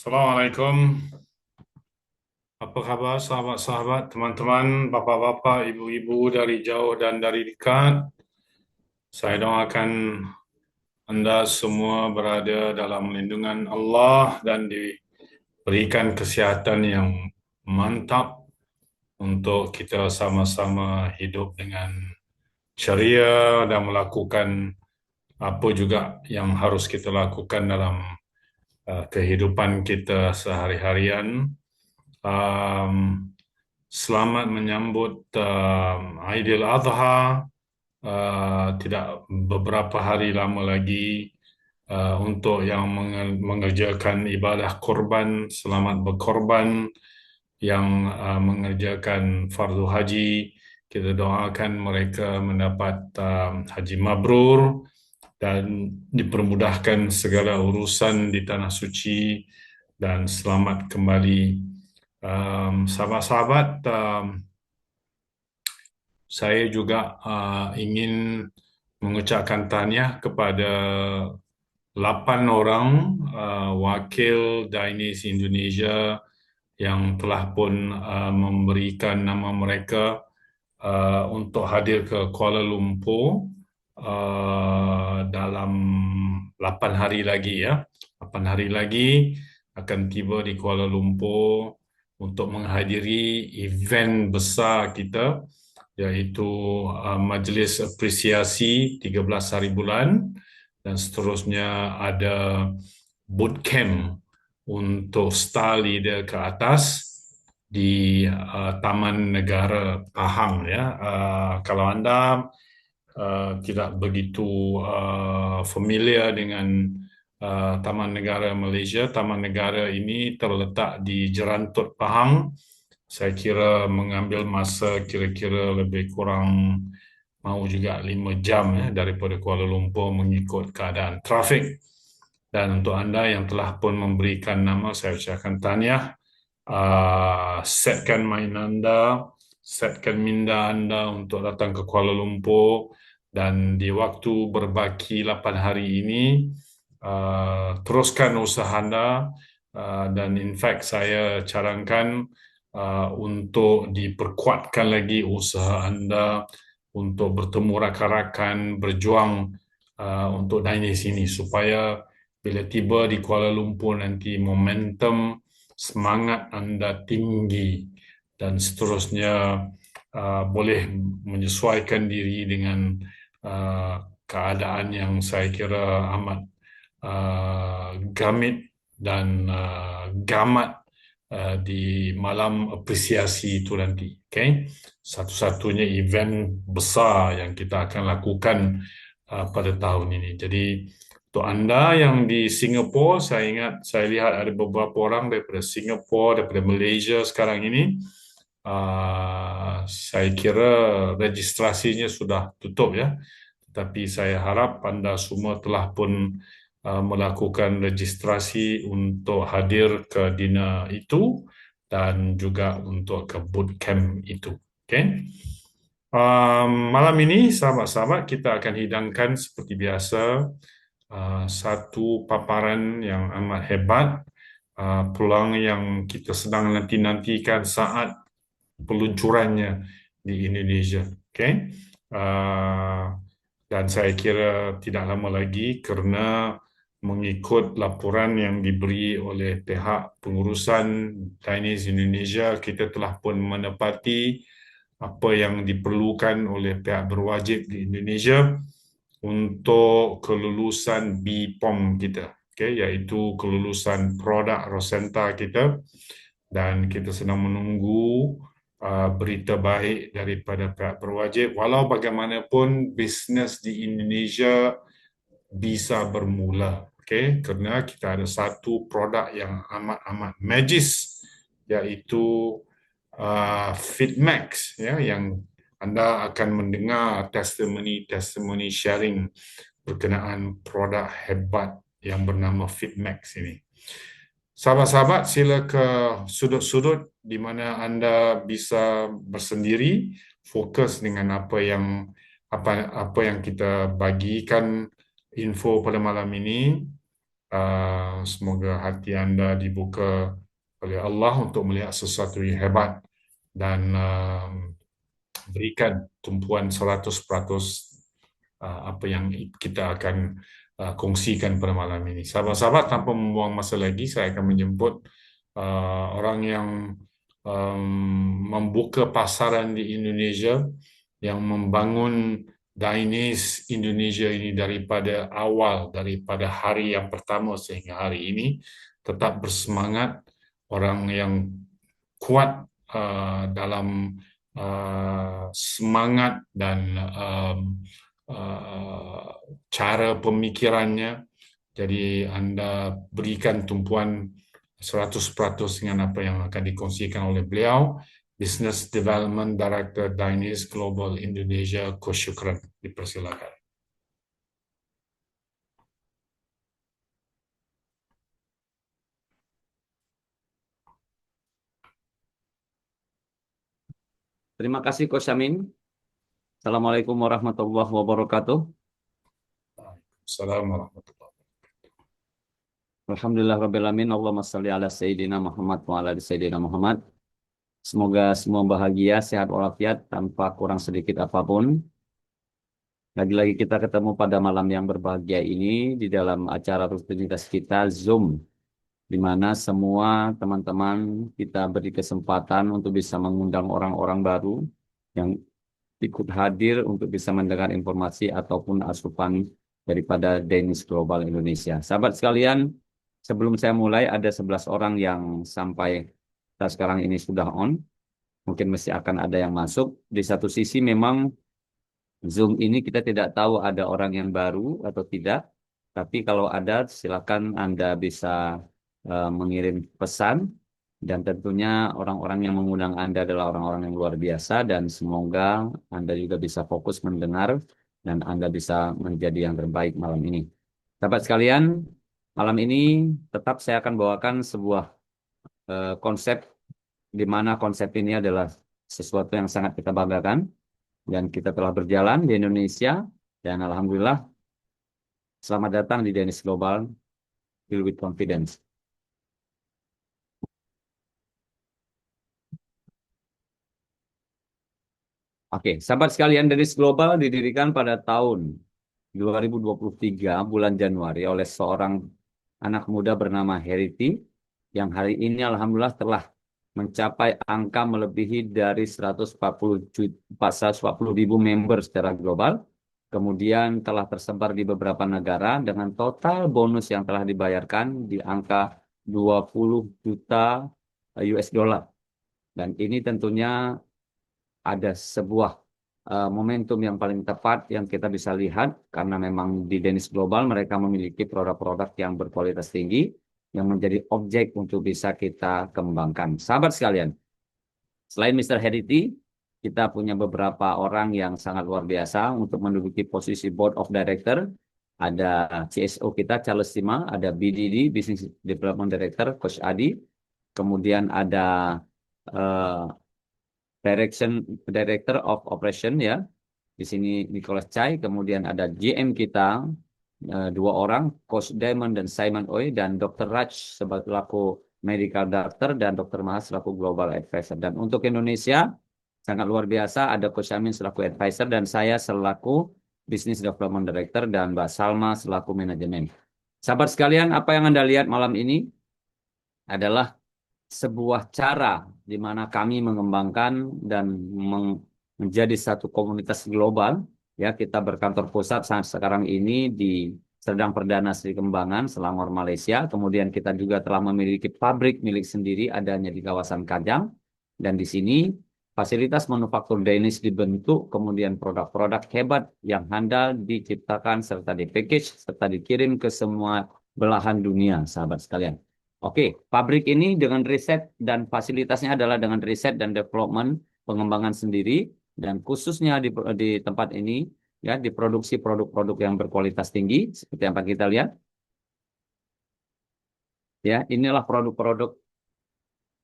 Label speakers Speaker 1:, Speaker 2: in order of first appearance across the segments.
Speaker 1: Assalamualaikum. Apa khabar sahabat-sahabat, teman-teman, bapa-bapa, ibu-ibu dari jauh dan dari dekat? Saya doakan anda semua berada dalam lindungan Allah dan diberikan kesihatan yang mantap untuk kita sama-sama hidup dengan ceria dan melakukan apa juga yang harus kita lakukan dalam kehidupan kita sehari-harian. Um, Selamat menyambut Aidil Adha. Tidak beberapa hari lama lagi untuk yang mengerjakan ibadah korban, selamat berkorban. Yang mengerjakan fardu haji, kita doakan mereka mendapat haji mabrur dan dipermudahkan segala urusan di tanah suci dan selamat kembali. Sahabat-sahabat, saya juga ingin mengucapkan tahniah kepada 8 orang wakil Dainis Indonesia yang telah pun memberikan nama mereka untuk hadir ke Kuala Lumpur dalam 8 hari lagi ya. 8 hari lagi akan tiba di Kuala Lumpur untuk menghadiri event besar kita, iaitu Majlis Apresiasi 13 hari bulan, dan seterusnya ada bootcamp untuk star leader ke atas di Taman Negara Pahang ya. Kalau anda tidak begitu familiar dengan Taman Negara Malaysia, Taman Negara ini terletak di Jerantut Pahang. Saya kira mengambil masa kira-kira lebih kurang mau juga 5 jam ya, daripada Kuala Lumpur mengikut keadaan trafik. Dan untuk anda yang telah pun memberikan nama, saya ucapkan tahniah. Setkan main anda, setkan minda anda untuk datang ke Kuala Lumpur, dan di waktu berbaki 8 hari ini, teruskan usaha anda, dan in fact saya carankan untuk diperkuatkan lagi usaha anda untuk bertemu rakan-rakan, berjuang untuk Dainis ini, supaya bila tiba di Kuala Lumpur nanti momentum semangat anda tinggi dan seterusnya, boleh menyesuaikan diri dengan keadaan yang saya kira amat gamit dan gamat di malam apresiasi itu nanti. Okay? Satu-satunya event besar yang kita akan lakukan pada tahun ini. Jadi untuk anda yang di Singapura, saya lihat ada beberapa orang daripada Singapura, daripada Malaysia sekarang ini. Saya kira registrasinya sudah tutup ya. Tetapi saya harap anda semua telah pun melakukan registrasi untuk hadir ke dinner itu dan juga untuk ke bootcamp itu. Okay? Malam ini, sahabat-sahabat, kita akan hidangkan seperti biasa satu paparan yang amat hebat, peluang yang kita sedang nanti-nantikan saat peluncurannya di Indonesia. Okay? Dan saya kira tidak lama lagi, kerana mengikut laporan yang diberi oleh pihak pengurusan Dainis Indonesia, kita telah pun menepati apa yang diperlukan oleh pihak berwajib di Indonesia untuk kelulusan BPOM kita, iaitu kelulusan produk Rosenta kita, dan kita sedang menunggu berita baik daripada pihak berwajib. Walau bagaimanapun, bisnes di Indonesia bisa bermula, kerana kita ada satu produk yang amat-amat magis, iaitu Fitmax, yang anda akan mendengar testimoni sharing berkenaan produk hebat yang bernama Fitmax ini. Sahabat-sahabat, sila ke sudut-sudut di mana anda bisa bersendiri, fokus dengan apa yang kita bagikan info pada malam ini. Semoga hati Anda dibuka oleh Allah untuk melihat sesuatu yang hebat dan berikan tumpuan 100% apa yang kita akan kongsikan pada malam ini. Sahabat-sahabat, tanpa membuang masa lagi, saya akan menjemput orang yang membuka pasaran di Indonesia, yang membangun Dainis Indonesia ini daripada awal, daripada hari yang pertama sehingga hari ini, tetap bersemangat, orang yang kuat dalam semangat dan uh, cara pemikirannya. Jadi Anda berikan tumpuan 100% dengan apa yang akan dikongsikan oleh beliau, Business Development Director Dainis Global Indonesia, Coach Syukran. Dipersilakan.
Speaker 2: Terima kasih Coach Amin. Assalamualaikum warahmatullahi wabarakatuh.
Speaker 1: Assalamualaikum warahmatullahi wabarakatuh.
Speaker 2: Alhamdulillah rabbil alamin. Allahumma shalli ala sayyidina Muhammad wa ala ali sayyidina Muhammad. Semoga semua bahagia, sehat walafiat tanpa kurang sedikit apapun. Lagi-lagi kita ketemu pada malam yang berbahagia ini di dalam acara rutinitas kita Zoom, di mana semua teman-teman kita beri kesempatan untuk bisa mengundang orang-orang baru yang ikut hadir untuk bisa mendengar informasi ataupun asupan daripada Danish Global Indonesia. Sahabat sekalian, sebelum saya mulai ada 11 orang yang sampai sekarang ini sudah on. Mungkin masih akan ada yang masuk. Di satu sisi memang Zoom ini kita tidak tahu ada orang yang baru atau tidak. Tapi kalau ada, silakan Anda bisa mengirim pesan. Dan tentunya orang-orang yang mengundang Anda adalah orang-orang yang luar biasa. Dan semoga Anda juga bisa fokus mendengar. Dan Anda bisa menjadi yang terbaik malam ini. Sahabat sekalian, malam ini tetap saya akan bawakan sebuah konsep, di mana konsep ini adalah sesuatu yang sangat kita banggakan. Dan kita telah berjalan di Indonesia. Dan Alhamdulillah, selamat datang di Danish Global, Filled with Confidence. Oke, sahabat sekalian, Danish Global didirikan pada tahun 2023 bulan Januari oleh seorang anak muda bernama Herity yang hari ini alhamdulillah telah mencapai angka melebihi dari 140 ribu member secara global. Kemudian telah tersebar di beberapa negara dengan total bonus yang telah dibayarkan di angka 20 juta US dollar. Dan ini tentunya ada sebuah momentum yang paling tepat yang kita bisa lihat karena memang di Danish Global mereka memiliki produk-produk yang berkualitas tinggi yang menjadi objek untuk bisa kita kembangkan. Sahabat sekalian, selain Mr. Herity, kita punya beberapa orang yang sangat luar biasa untuk menduduki posisi Board of Director. Ada CSO kita, Charles Sima, ada BDD, Business Development Director, Coach Adi. Kemudian ada Director of Operation ya. Di sini Nicholas Chai, kemudian ada GM kita dua orang, Coach Diamond dan Simon Oi, dan Dr. Raj selaku Medical Doctor dan Dr. Mahas selaku Global Advisor. Dan untuk Indonesia sangat luar biasa, ada Coach Amin selaku Advisor dan saya selaku Business Development Director dan Mbak Salma selaku Manajemen. Sahabat sekalian, apa yang Anda lihat malam ini adalah sebuah cara di mana kami mengembangkan dan menjadi satu komunitas global. Ya, kita berkantor pusat saat sekarang ini di Serdang Perdana Sri Kembangan, Selangor, Malaysia. Kemudian kita juga telah memiliki pabrik milik sendiri adanya di kawasan Kajang. Dan di sini fasilitas manufaktur Danish dibentuk, kemudian produk-produk hebat yang handal diciptakan serta di-package serta dikirim ke semua belahan dunia, sahabat sekalian. Oke, pabrik ini dengan riset dan fasilitasnya adalah dengan riset dan development pengembangan sendiri dan khususnya di tempat ini ya diproduksi produk-produk yang berkualitas tinggi seperti yang kita lihat. Ya, inilah produk-produk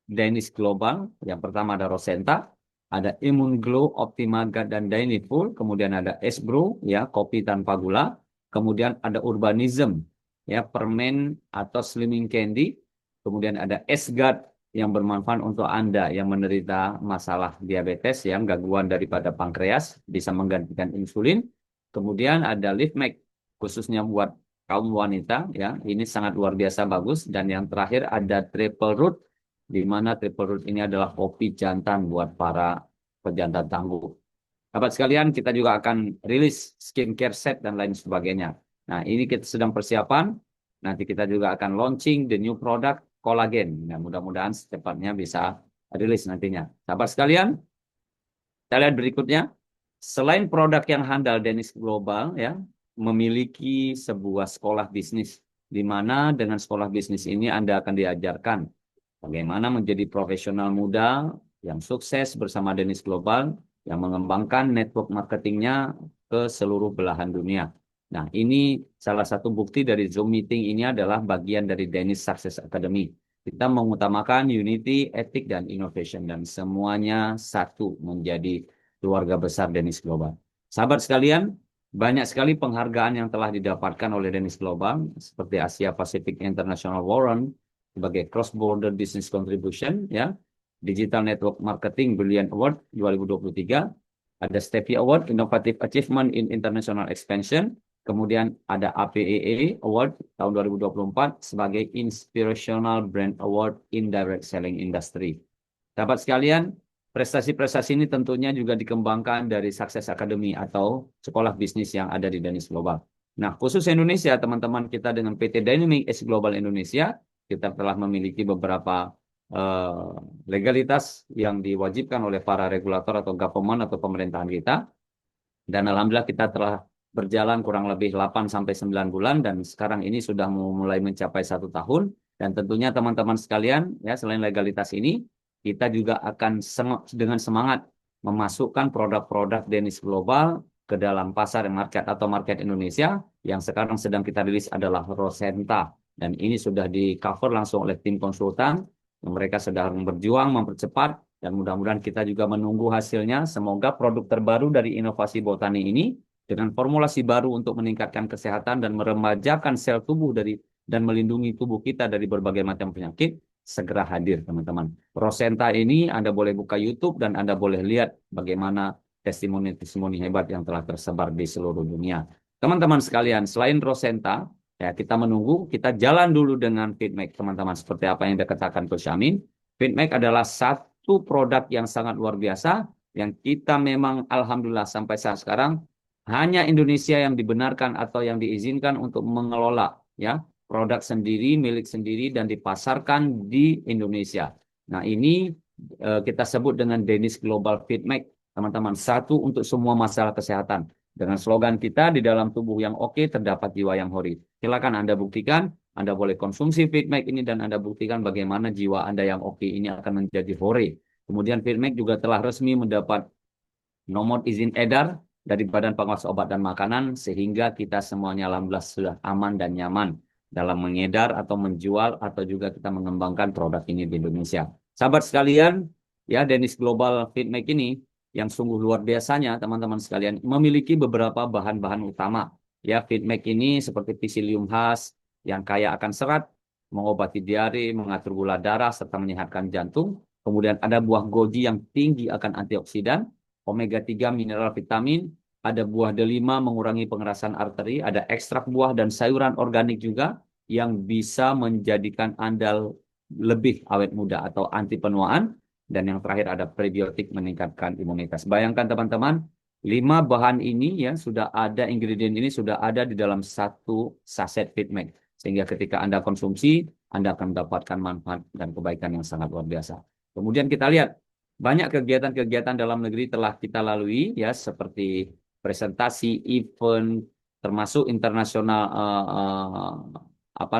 Speaker 2: Danish Global. Yang pertama ada Rosenta, ada Immune Glow, Optimaga dan Dyniful, kemudian ada Es Brew ya, kopi tanpa gula, kemudian ada Urbanism ya permen atau slimming candy, kemudian ada S-Guard yang bermanfaat untuk Anda yang menderita masalah diabetes, yang gangguan daripada pankreas, bisa menggantikan insulin. Kemudian ada Live Make, khususnya buat kaum wanita, ya ini sangat luar biasa bagus. Dan yang terakhir ada Triple Root, di mana Triple Root ini adalah kopi jantan buat para pejantan tangguh. Sahabat sekalian, kita juga akan rilis skincare set dan lain sebagainya. Nah, ini kita sedang persiapan. Nanti kita juga akan launching the new product kolagen. Nah, mudah-mudahan secepatnya bisa rilis nantinya. Sahabat sekalian, kita lihat berikutnya. Selain produk yang handal Dennis Global, ya, memiliki sebuah sekolah bisnis, di mana dengan sekolah bisnis ini Anda akan diajarkan bagaimana menjadi profesional muda yang sukses bersama Dennis Global, yang mengembangkan network marketingnya ke seluruh belahan dunia. Nah, ini salah satu bukti dari Zoom meeting ini adalah bagian dari Dennis Success Academy. Kita mengutamakan unity, etik, dan innovation, dan semuanya satu menjadi keluarga besar Dennis Global. Sahabat sekalian, banyak sekali penghargaan yang telah didapatkan oleh Dennis Global, seperti Asia Pacific International Warrant sebagai Cross Border Business Contribution, ya, Digital Network Marketing Brilliant Award 2023, ada Steffi Award Innovative Achievement in International Expansion, kemudian ada APEE Award tahun 2024 sebagai Inspirational Brand Award in Direct Selling Industry. Sahabat sekalian, prestasi-prestasi ini tentunya juga dikembangkan dari Success Academy atau sekolah bisnis yang ada di Dennis Global. Nah, khusus Indonesia, teman-teman kita dengan PT Dynamic S Global Indonesia, kita telah memiliki beberapa legalitas yang diwajibkan oleh para regulator atau government atau pemerintahan kita. Dan alhamdulillah kita telah berjalan kurang lebih 8 sampai 9 bulan dan sekarang ini sudah mulai mencapai 1 tahun. Dan tentunya teman-teman sekalian, ya selain legalitas ini, kita juga akan dengan semangat memasukkan produk-produk Dennis Global ke dalam pasar market atau market Indonesia. Yang sekarang sedang kita rilis adalah Rosenta. Dan ini sudah di cover langsung oleh tim konsultan. Mereka sedang berjuang mempercepat dan mudah-mudahan kita juga menunggu hasilnya. Semoga produk terbaru dari inovasi botani ini dengan formulasi baru untuk meningkatkan kesehatan dan meremajakan sel tubuh dan melindungi tubuh kita dari berbagai macam penyakit segera hadir, teman-teman. Rosenta ini Anda boleh buka YouTube dan Anda boleh lihat bagaimana testimoni-testimoni hebat yang telah tersebar di seluruh dunia. Teman-teman sekalian, selain Rosenta, ya kita menunggu, kita jalan dulu dengan Fitmake, teman-teman. Seperti apa yang dikatakan Coach Amin, Fitmake adalah satu produk yang sangat luar biasa, yang kita memang alhamdulillah sampai saat sekarang hanya Indonesia yang dibenarkan atau yang diizinkan untuk mengelola, ya, produk sendiri, milik sendiri, dan dipasarkan di Indonesia. Nah, ini kita sebut dengan Dennis Global Fitmake, teman-teman. Satu untuk semua masalah kesehatan. Dengan slogan kita, di dalam tubuh yang oke, terdapat jiwa yang hori. Silakan Anda buktikan, Anda boleh konsumsi Fitmake ini, dan Anda buktikan bagaimana jiwa Anda yang oke ini akan menjadi hori. Kemudian Fitmake juga telah resmi mendapat nomor izin edar dari Badan Pengawas Obat dan Makanan, sehingga kita semuanya alhamdulillah sudah aman dan nyaman dalam mengedar atau menjual atau juga kita mengembangkan produk ini di Indonesia. Sahabat sekalian, ya Dennis Global Fitmake ini yang sungguh luar biasanya, teman-teman sekalian, memiliki beberapa bahan-bahan utama. Ya, Fitmake ini seperti psyllium khas yang kaya akan serat, mengobati diare, mengatur gula darah serta menyehatkan jantung. Kemudian ada buah goji yang tinggi akan antioksidan, omega 3 mineral vitamin, ada buah delima mengurangi pengerasan arteri, ada ekstrak buah dan sayuran organik juga yang bisa menjadikan Anda lebih awet muda atau anti penuaan. Dan yang terakhir ada prebiotik meningkatkan imunitas. Bayangkan teman-teman, 5 bahan ini ya sudah ada, ingredient ini sudah ada di dalam satu saset Fitmake. Sehingga ketika Anda konsumsi, Anda akan mendapatkan manfaat dan kebaikan yang sangat luar biasa. Kemudian kita lihat, banyak kegiatan-kegiatan dalam negeri telah kita lalui, ya seperti presentasi, event, termasuk internasional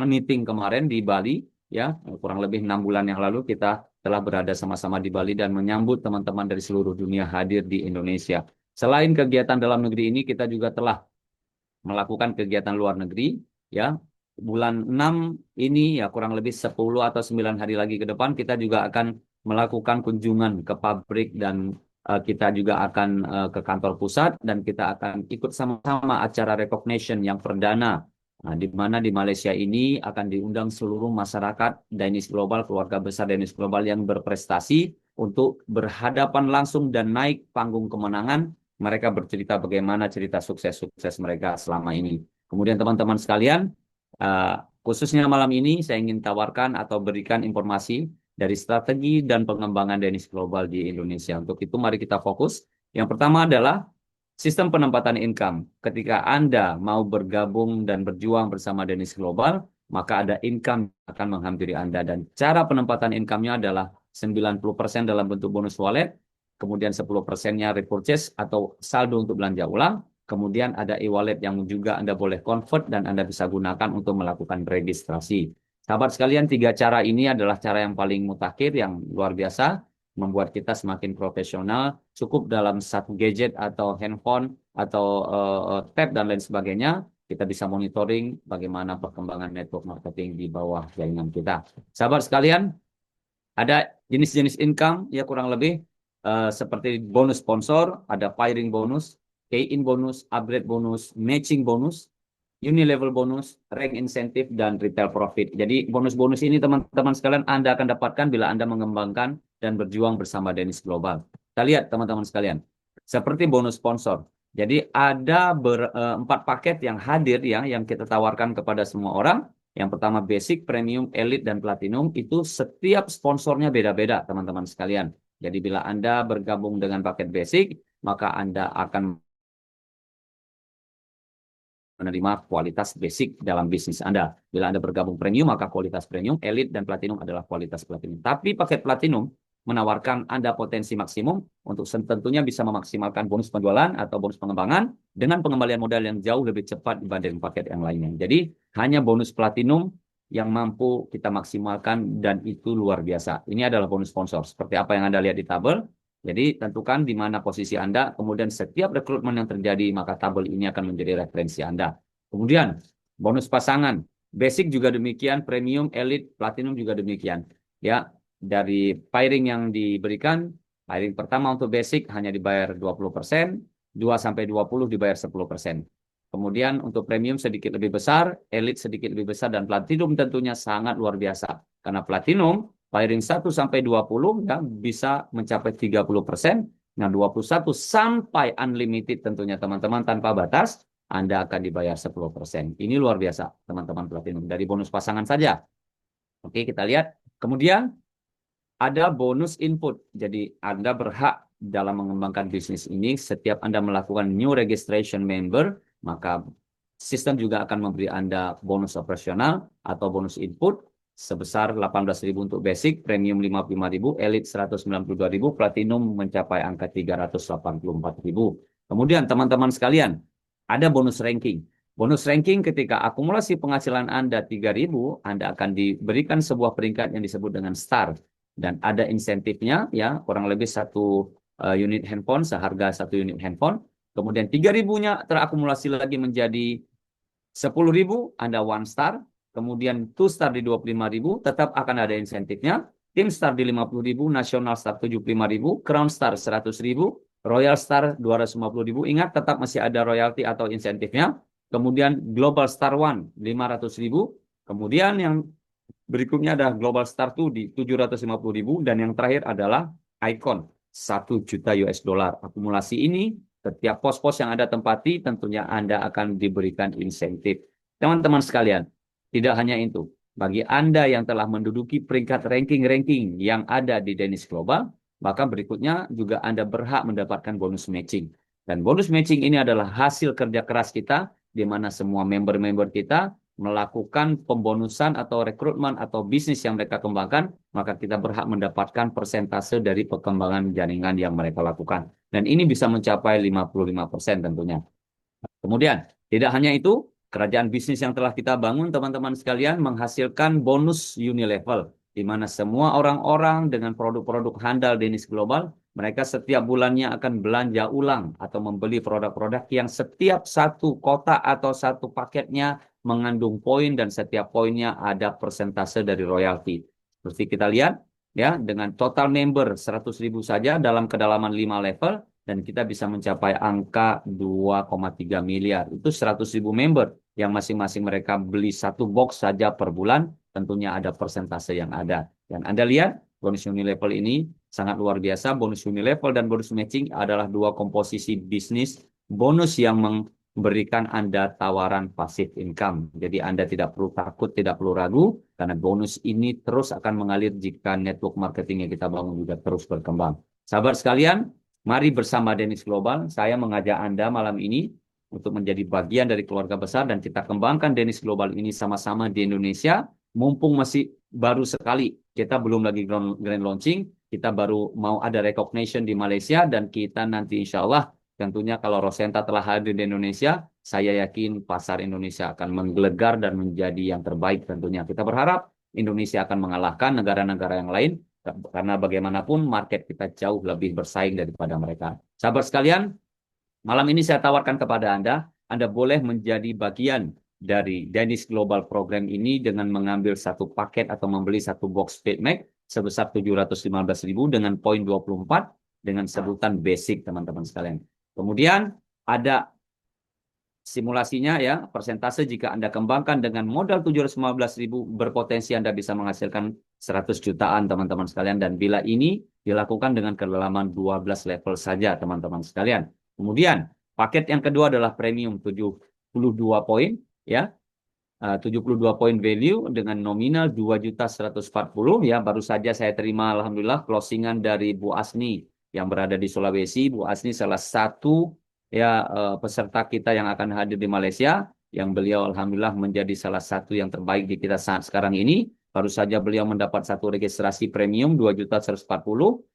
Speaker 2: meeting kemarin di Bali, ya kurang lebih 6 bulan yang lalu kita telah berada sama-sama di Bali dan menyambut teman-teman dari seluruh dunia hadir di Indonesia. Selain kegiatan dalam negeri ini, kita juga telah melakukan kegiatan luar negeri, ya. Bulan 6 ini ya kurang lebih 10 atau 9 hari lagi ke depan kita juga akan melakukan kunjungan ke pabrik dan kita juga akan ke kantor pusat dan kita akan ikut sama-sama acara recognition yang perdana Nah, di mana di Malaysia ini akan diundang seluruh masyarakat Danish Global, keluarga besar Danish Global yang berprestasi untuk berhadapan langsung dan naik panggung kemenangan. Mereka bercerita bagaimana cerita sukses-sukses mereka selama ini. Kemudian teman-teman sekalian, khususnya malam ini saya ingin tawarkan atau berikan informasi dari strategi dan pengembangan Danish Global di Indonesia. Untuk itu mari kita fokus. Yang pertama adalah sistem penempatan income. Ketika Anda mau bergabung dan berjuang bersama Danish Global, maka ada income yang akan menghampiri Anda. Dan cara penempatan income-nya adalah 90% dalam bentuk bonus wallet, kemudian 10%-nya repurchase atau saldo untuk belanja ulang, kemudian ada e-wallet yang juga Anda boleh convert dan Anda bisa gunakan untuk melakukan registrasi. Sahabat sekalian, tiga cara ini adalah cara yang paling mutakhir, yang luar biasa, membuat kita semakin profesional, cukup dalam satu gadget atau handphone atau tab dan lain sebagainya, kita bisa monitoring bagaimana perkembangan network marketing di bawah jaringan kita. Sahabat sekalian, ada jenis-jenis income ya kurang lebih seperti bonus sponsor, ada firing bonus, pay-in bonus, upgrade bonus, matching bonus, unilevel bonus, rank incentive, dan retail profit. Jadi bonus-bonus ini teman-teman sekalian Anda akan dapatkan bila Anda mengembangkan dan berjuang bersama Danish Global. Kita lihat teman-teman sekalian, seperti bonus sponsor. Jadi ada 4 paket yang hadir ya, yang kita tawarkan kepada semua orang. Yang pertama basic, premium, elite, dan platinum. Itu setiap sponsornya beda-beda teman-teman sekalian. Jadi bila Anda bergabung dengan paket basic, maka Anda akan menerima kualitas basic dalam bisnis Anda. Bila Anda bergabung premium, maka kualitas premium, elite, dan platinum adalah kualitas platinum. Tapi paket platinum menawarkan Anda potensi maksimum untuk tentunya bisa memaksimalkan bonus penjualan atau bonus pengembangan dengan pengembalian modal yang jauh lebih cepat dibanding paket yang lainnya. Jadi hanya bonus platinum yang mampu kita maksimalkan dan itu luar biasa. Ini adalah bonus sponsor. Seperti apa yang Anda lihat di tabel. Jadi tentukan di mana posisi Anda, kemudian setiap rekrutmen yang terjadi, maka tabel ini akan menjadi referensi Anda. Kemudian, bonus pasangan. Basic juga demikian, premium, elite, platinum juga demikian. Ya, dari pairing yang diberikan, pairing pertama untuk basic hanya dibayar 20%, 2-20 dibayar 10%. Kemudian untuk premium sedikit lebih besar, elite sedikit lebih besar, dan platinum tentunya sangat luar biasa. Karena platinum pairing 1-20 ya bisa mencapai 30%. Nah, 21 sampai unlimited tentunya teman-teman tanpa batas, Anda akan dibayar 10%. Ini luar biasa, teman-teman platinum. Dari bonus pasangan saja. Oke, kita lihat. Kemudian ada bonus input. Jadi Anda berhak dalam mengembangkan bisnis ini, setiap Anda melakukan new registration member, maka sistem juga akan memberi Anda bonus operasional atau bonus input sebesar 18.000 untuk basic, premium 55.000, elite 192.000, platinum mencapai angka 384.000. Kemudian teman-teman sekalian, ada bonus ranking. Bonus ranking ketika akumulasi penghasilan Anda 3.000, Anda akan diberikan sebuah peringkat yang disebut dengan star. Dan ada insentifnya ya, kurang lebih satu unit handphone, seharga satu unit handphone. Kemudian 3.000-nya terakumulasi lagi menjadi 10.000, Anda one star. Kemudian two star di 25.000, tetap akan ada insentifnya. Tim star di 50.000, nasional star 75.000, crown star 100.000, royal star 250.000. Ingat, tetap masih ada royalti atau insentifnya. Kemudian global star 1 500.000. Kemudian yang berikutnya ada global star 2 di 750.000. Dan yang terakhir adalah icon 1 juta US dollar. Akumulasi ini setiap pos-pos yang Anda tempati tentunya Anda akan diberikan insentif. Teman-teman sekalian, tidak hanya itu. Bagi Anda yang telah menduduki peringkat ranking-ranking yang ada di Danish Global, maka berikutnya juga Anda berhak mendapatkan bonus matching. Dan bonus matching ini adalah hasil kerja keras kita, di mana semua member-member kita melakukan pembonusan atau rekrutmen atau bisnis yang mereka kembangkan, maka kita berhak mendapatkan persentase dari perkembangan jaringan yang mereka lakukan. Dan ini bisa mencapai 55% tentunya. Kemudian, tidak hanya itu, kerajaan bisnis yang telah kita bangun, teman-teman sekalian, menghasilkan bonus unilevel, di mana semua orang-orang dengan produk-produk handal Danish Global, mereka setiap bulannya akan belanja ulang atau membeli produk-produk yang setiap satu kotak atau satu paketnya mengandung poin dan setiap poinnya ada persentase dari royalti. Seperti kita lihat, ya, dengan total member 100.000 saja dalam kedalaman 5 level, dan kita bisa mencapai angka 2,3 miliar. Itu 100.000 member. yang masing-masing mereka beli satu box saja per bulan, tentunya ada persentase yang ada. Dan Anda lihat, bonus Unilevel ini sangat luar biasa. Bonus Unilevel dan bonus matching adalah dua komposisi bisnis bonus yang memberikan Anda tawaran passive income. Jadi Anda tidak perlu takut, tidak perlu ragu, karena bonus ini terus akan mengalir jika network marketing yang kita bangun juga terus berkembang. Sahabat sekalian, mari bersama Dennis Global, saya mengajak Anda malam ini untuk menjadi bagian dari keluarga besar dan kita kembangkan Dennis Global ini sama-sama di Indonesia. Mumpung masih baru sekali, kita belum lagi grand launching, kita baru mau ada recognition di Malaysia dan kita nanti insya Allah tentunya kalau Rosenta telah hadir di Indonesia, saya yakin pasar Indonesia akan menggelegar dan menjadi yang terbaik tentunya. Kita berharap Indonesia akan mengalahkan negara-negara yang lain karena bagaimanapun market kita jauh lebih bersaing daripada mereka. Sahabat sekalian, malam ini saya tawarkan kepada Anda boleh menjadi bagian dari Dennis Global Program ini dengan mengambil satu paket atau membeli satu box FitMac sebesar 715.000 dengan poin 24 dengan sebutan basic teman-teman sekalian. Kemudian ada simulasinya ya, persentase jika Anda kembangkan dengan modal 715.000 berpotensi Anda bisa menghasilkan 100 jutaan teman-teman sekalian dan bila ini dilakukan dengan kedalaman 12 level saja teman-teman sekalian. Kemudian paket yang kedua adalah premium 72 poin ya. 72 poin value dengan nominal 2.140 ya, baru saja saya terima alhamdulillah closingan dari Bu Asni yang berada di Sulawesi. Bu Asni salah satu ya peserta kita yang akan hadir di Malaysia, yang beliau alhamdulillah menjadi salah satu yang terbaik di kita saat sekarang ini. Baru saja beliau mendapat satu registrasi premium 2.140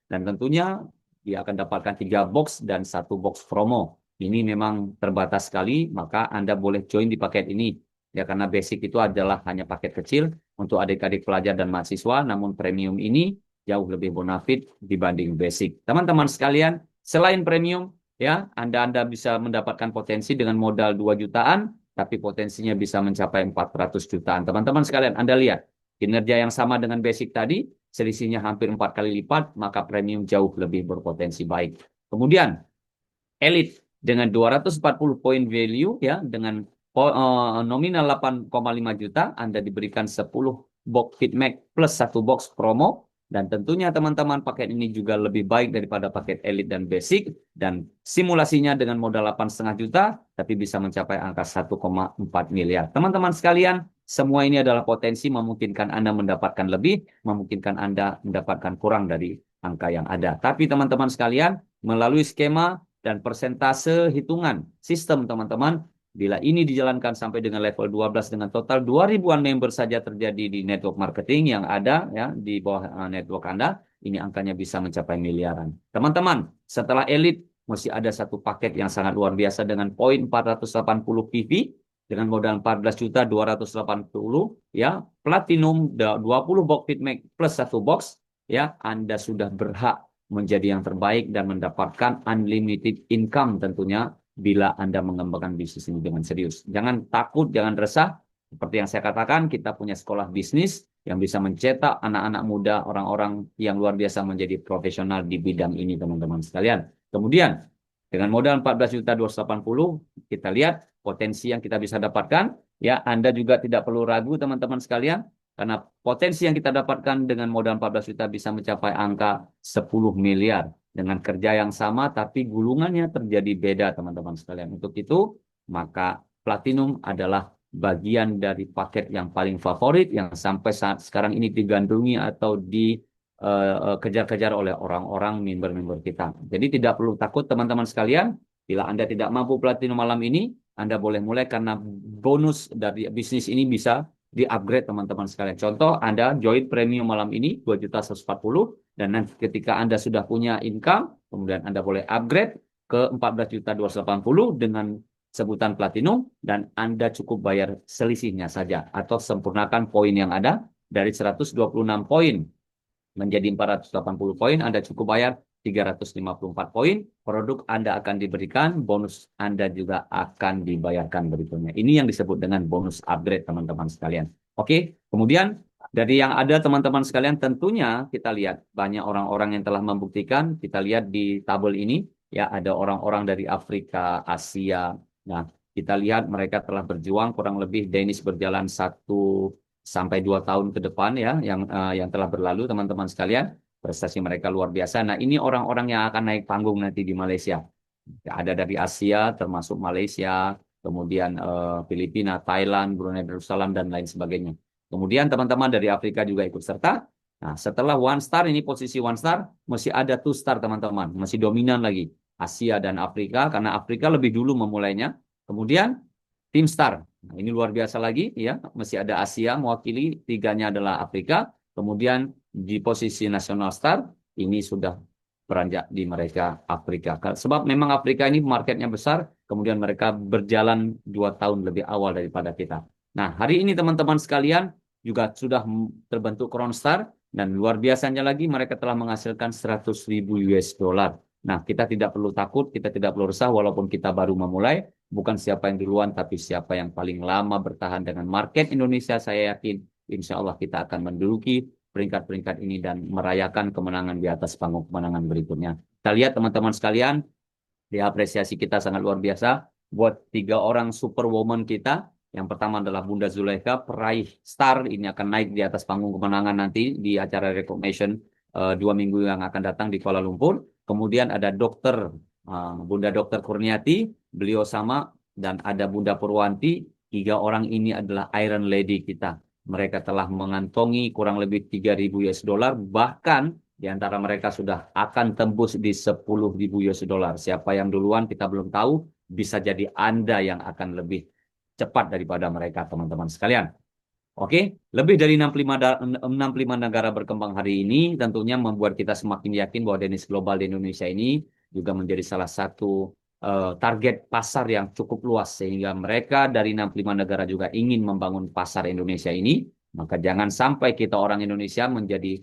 Speaker 2: dan tentunya dia akan dapatkan 3 box dan satu box promo. Ini memang terbatas sekali, maka Anda boleh join di paket ini. Ya, karena basic itu adalah hanya paket kecil untuk adik-adik pelajar dan mahasiswa, namun premium ini jauh lebih bonafit dibanding basic. Teman-teman sekalian, selain premium, ya, Anda bisa mendapatkan potensi dengan modal 2 jutaan, tapi potensinya bisa mencapai 400 jutaan. Teman-teman sekalian, Anda lihat, kinerja yang sama dengan basic tadi, selisihnya hampir 4 kali lipat, maka premium jauh lebih berpotensi baik. Kemudian, elite dengan 240 poin value, ya, dengan nominal 8,5 juta, Anda diberikan 10 box FitMac plus 1 box promo. Dan tentunya teman-teman paket ini juga lebih baik daripada paket Elite dan Basic. Dan simulasinya dengan modal 8,5 juta, tapi bisa mencapai angka 1,4 miliar. Teman-teman sekalian, semua ini adalah potensi memungkinkan Anda mendapatkan lebih, memungkinkan Anda mendapatkan kurang dari angka yang ada. Tapi teman-teman sekalian, melalui skema dan persentase hitungan sistem teman-teman, bila ini dijalankan sampai dengan level 12 dengan total 2.000-an member saja terjadi di network marketing yang ada ya di bawah network Anda, ini angkanya bisa mencapai miliaran. Teman-teman, setelah elite masih ada satu paket yang sangat luar biasa dengan poin 480 PV dengan modal 14.280 ya, platinum 20 box FitMac plus 1 box ya, Anda sudah berhak menjadi yang terbaik dan mendapatkan unlimited income tentunya bila Anda mengembangkan bisnis ini dengan serius. Jangan takut, jangan resah. Seperti yang saya katakan, kita punya sekolah bisnis yang bisa mencetak anak-anak muda, orang-orang yang luar biasa menjadi profesional di bidang ini, teman-teman sekalian. Kemudian, dengan modal 14.280, kita lihat potensi yang kita bisa dapatkan. Ya, Anda juga tidak perlu ragu, teman-teman sekalian, karena potensi yang kita dapatkan dengan modal 14 juta bisa mencapai angka 10 miliar. Dengan kerja yang sama, tapi gulungannya terjadi beda, teman-teman sekalian. Untuk itu, maka Platinum adalah bagian dari paket yang paling favorit, yang sampai saat sekarang ini digandrungi atau dikejar-kejar oleh orang-orang member-member kita. Jadi tidak perlu takut, teman-teman sekalian. Bila Anda tidak mampu Platinum malam ini, Anda boleh mulai karena bonus dari bisnis ini bisa di-upgrade, teman-teman sekalian. Contoh, Anda join premium malam ini, 2.140, dan nanti ketika Anda sudah punya income, kemudian Anda boleh upgrade ke 14.280 dengan sebutan platinum, dan Anda cukup bayar selisihnya saja, atau sempurnakan poin yang ada dari 126 poin menjadi 480 poin, Anda cukup bayar 354 poin, produk Anda akan diberikan, bonus Anda juga akan dibayarkan berikutnya. Ini yang disebut dengan bonus upgrade, teman-teman sekalian. Oke, kemudian dari yang ada teman-teman sekalian, tentunya kita lihat banyak orang-orang yang telah membuktikan. Kita lihat di tabel ini, ya, ada orang-orang dari Afrika, Asia. Nah, Kita lihat mereka telah berjuang kurang lebih Danish berjalan 1 sampai 2 tahun ke depan ya, yang telah berlalu teman-teman sekalian. Prestasi mereka luar biasa. Nah, ini orang-orang yang akan naik panggung nanti di Malaysia. Ada dari Asia, termasuk Malaysia, kemudian Filipina, Thailand, Brunei Darussalam, dan lain sebagainya. Kemudian teman-teman dari Afrika juga ikut serta. Nah, setelah one star, ini posisi one star, masih ada two star teman-teman. Masih dominan lagi. Asia dan Afrika, karena Afrika lebih dulu memulainya. Kemudian tim star. Nah, ini luar biasa lagi, ya. Masih ada Asia mewakili, tiganya adalah Afrika. Kemudian di posisi nasional star, ini sudah beranjak di mereka Afrika. Sebab memang Afrika ini marketnya besar, kemudian mereka berjalan 2 tahun lebih awal daripada kita. Nah, hari ini teman-teman sekalian juga sudah terbentuk Crown Star, dan luar biasanya lagi mereka telah menghasilkan 100.000 US dollar. Nah, kita tidak perlu takut, kita tidak perlu resah walaupun kita baru memulai. Bukan siapa yang duluan, tapi siapa yang paling lama bertahan dengan market Indonesia. Saya yakin, insya Allah kita akan menduduki peringkat-peringkat ini dan merayakan kemenangan di atas panggung kemenangan berikutnya. Kita lihat teman-teman sekalian, diapresiasi kita sangat luar biasa buat 3 orang superwoman kita. Yang pertama adalah Bunda Zulaikha, peraih star. Ini akan naik di atas panggung kemenangan nanti di acara recognition 2 minggu yang akan datang di Kuala Lumpur. Kemudian ada Bunda Dokter Kurniati, beliau sama, dan ada Bunda Purwanti. 3 orang ini adalah Iron Lady kita. Mereka telah mengantongi kurang lebih 3.000 US dollar, bahkan di antara mereka sudah akan tembus di 10.000 US dollar. Siapa yang duluan kita belum tahu, bisa jadi Anda yang akan lebih cepat daripada mereka, teman-teman sekalian. Oke, lebih dari 65 negara berkembang hari ini tentunya membuat kita semakin yakin bahwa Danish Global di Indonesia ini juga menjadi salah satu target pasar yang cukup luas, sehingga mereka dari 65 negara juga ingin membangun pasar Indonesia ini. Maka jangan sampai kita orang Indonesia menjadi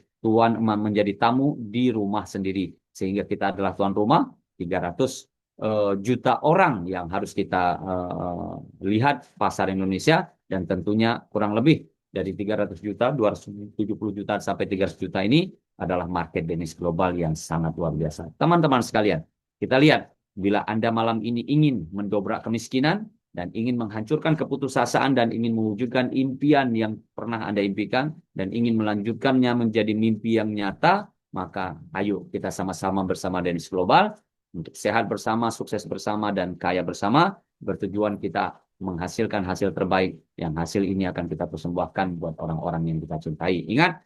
Speaker 2: tamu di rumah sendiri, sehingga kita adalah tuan rumah. 300 juta orang yang harus kita lihat pasar Indonesia, dan tentunya kurang lebih dari 300 juta, 270 juta sampai 300 juta ini adalah market Danish Global yang sangat luar biasa. Teman-teman sekalian, kita lihat, bila Anda malam ini ingin mendobrak kemiskinan dan ingin menghancurkan keputusasaan dan ingin mewujudkan impian yang pernah Anda impikan dan ingin melanjutkannya menjadi mimpi yang nyata, maka ayo kita sama-sama bersama Danish Global untuk sehat bersama, sukses bersama, dan kaya bersama, bertujuan kita menghasilkan hasil terbaik, yang hasil ini akan kita persembahkan buat orang-orang yang kita cintai. Ingat,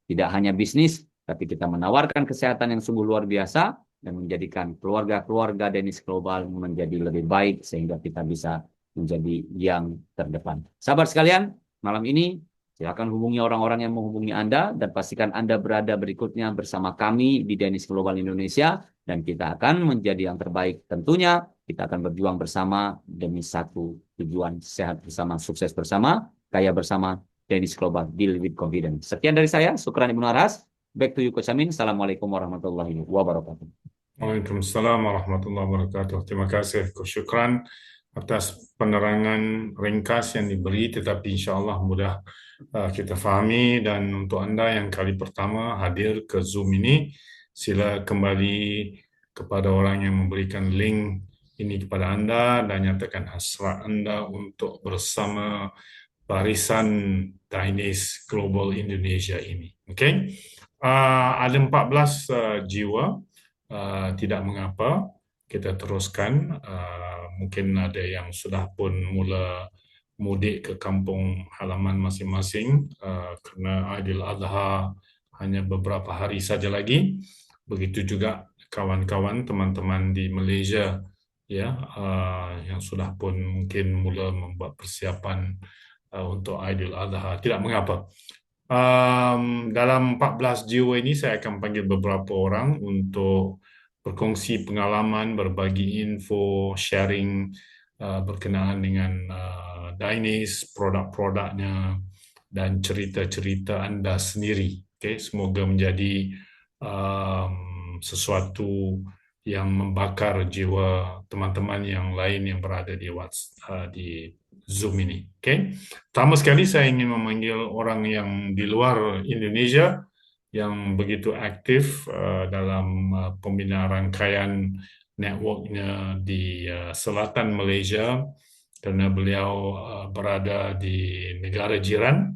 Speaker 2: tidak hanya bisnis, tapi kita menawarkan kesehatan yang sungguh luar biasa dan menjadikan keluarga-keluarga Danish Global menjadi lebih baik sehingga kita bisa menjadi yang terdepan. Sahabat sekalian, malam ini silakan hubungi orang-orang yang menghubungi Anda dan pastikan Anda berada berikutnya bersama kami di Danish Global Indonesia, dan kita akan menjadi yang terbaik. Tentunya kita akan berjuang bersama demi satu tujuan: sehat bersama, sukses bersama, kaya bersama. Danish Global, deal with confidence. Sekian dari saya, Syukran Ibnu Aras. Back to you, Coach Amin. Assalamualaikum warahmatullahi wabarakatuh.
Speaker 1: Waalaikumsalam warahmatullahi wabarakatuh. Terima kasih, Syukran atas penerangan ringkas yang diberi, tetapi insya Allah mudah kita fahami. Dan untuk Anda yang kali pertama hadir ke Zoom ini, sila kembali kepada orang yang memberikan link ini kepada Anda dan nyatakan hasrat Anda untuk bersama barisan Danish Global Indonesia ini. Oke, ada 14 jiwa. Tidak mengapa, kita teruskan. Mungkin ada yang sudah pun mula mudik ke kampung halaman masing-masing karena Aidil Adha hanya beberapa hari saja lagi. Begitu juga kawan-kawan teman-teman di Malaysia, ya, yang sudah pun mungkin mula membuat persiapan untuk Aidil Adha. Tidak mengapa. Dalam 14 jiwa ini saya akan panggil beberapa orang untuk berkongsi pengalaman, berbagi info, sharing berkenaan dengan Danish, produk-produknya, dan cerita-cerita Anda sendiri. Okay? Semoga menjadi sesuatu yang membakar jiwa teman-teman yang lain yang berada di Zoom ini. Okay? Pertama sekali saya ingin memanggil orang yang di luar Indonesia yang begitu aktif dalam pembinaan rangkaian networknya di selatan Malaysia, karena beliau berada di negara jiran.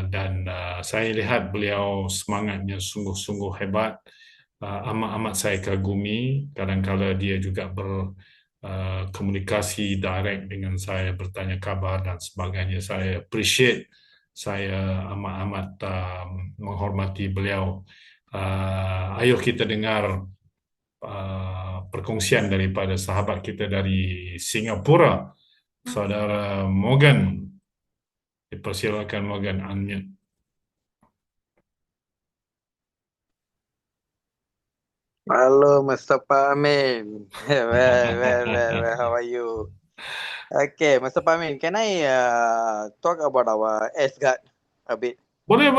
Speaker 1: Dan saya lihat beliau semangatnya sungguh-sungguh hebat. Amat-amat saya kagumi. Kadang-kala dia juga berkomunikasi direct dengan saya, bertanya kabar dan sebagainya. Saya appreciate, saya amat-amat menghormati beliau. Ayo kita dengar perkongsian daripada sahabat kita dari Singapura, Saudara Morgan. Dipersilakan Morgan, unmute.
Speaker 3: Hello, Mustafa Amin. Well, how are you? Okay, Mustafa Amin, can I talk about our S-Guard a bit?
Speaker 1: Boleh.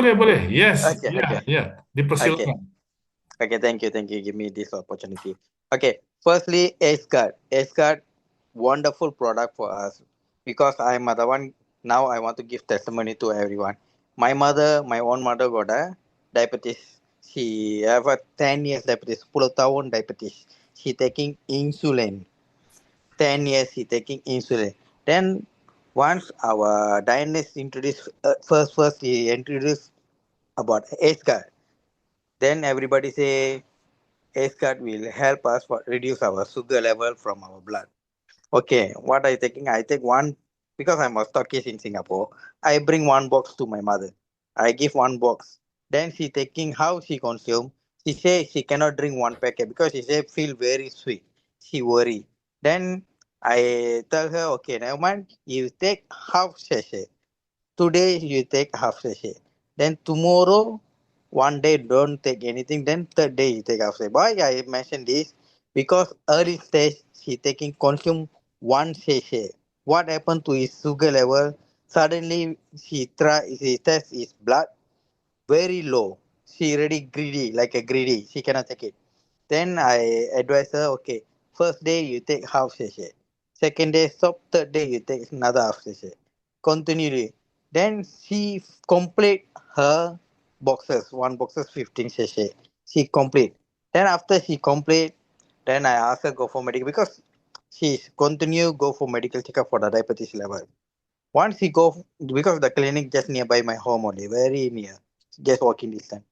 Speaker 1: Yes,
Speaker 3: Okay,
Speaker 1: ya,
Speaker 3: okay,
Speaker 1: ya.
Speaker 3: okay.
Speaker 1: Dipersilakan.
Speaker 3: Okay, thank you. Give me this opportunity. Okay, firstly, S-Guard. S-Guard, wonderful product for us because I'm the one, now I want to give testimony to everyone. My own mother got a diabetes. She have a 10 years diabetes, 10 tahun diabetes. She taking insulin. 10 years she taking insulin. Then once our dietitian introduced, first he introduced about S-Guard. Then everybody say S-Guard will help us for reduce our sugar level from our blood. Okay, what I taking? I take one because I'm a stockist in Singapore. I bring one box to my mother. I give one box. Then she taking how she consume. She say she cannot drink one packet because she say feel very sweet. She worry. Then I tell her, okay, never mind. You take half sachet. Today you take half sachet. Then tomorrow, one day don't take anything. Then third day you take half sachet. Why I mention this? Because early stage she taking consume one sachet. What happened to his sugar level? Suddenly she test his blood very low. She already greedy, like a greedy. She cannot take it. Then I advise her, okay, first day you take half sachet. Second day stop. Third day you take another half sachet. Continually. Then she complete her boxes. One boxes 15 sachet. She complete. Then after she complete, then I ask her go for medical because she continue go for medical checkup for the diabetes level. Once he go because the clinic just nearby my home only, very near, just walking distance.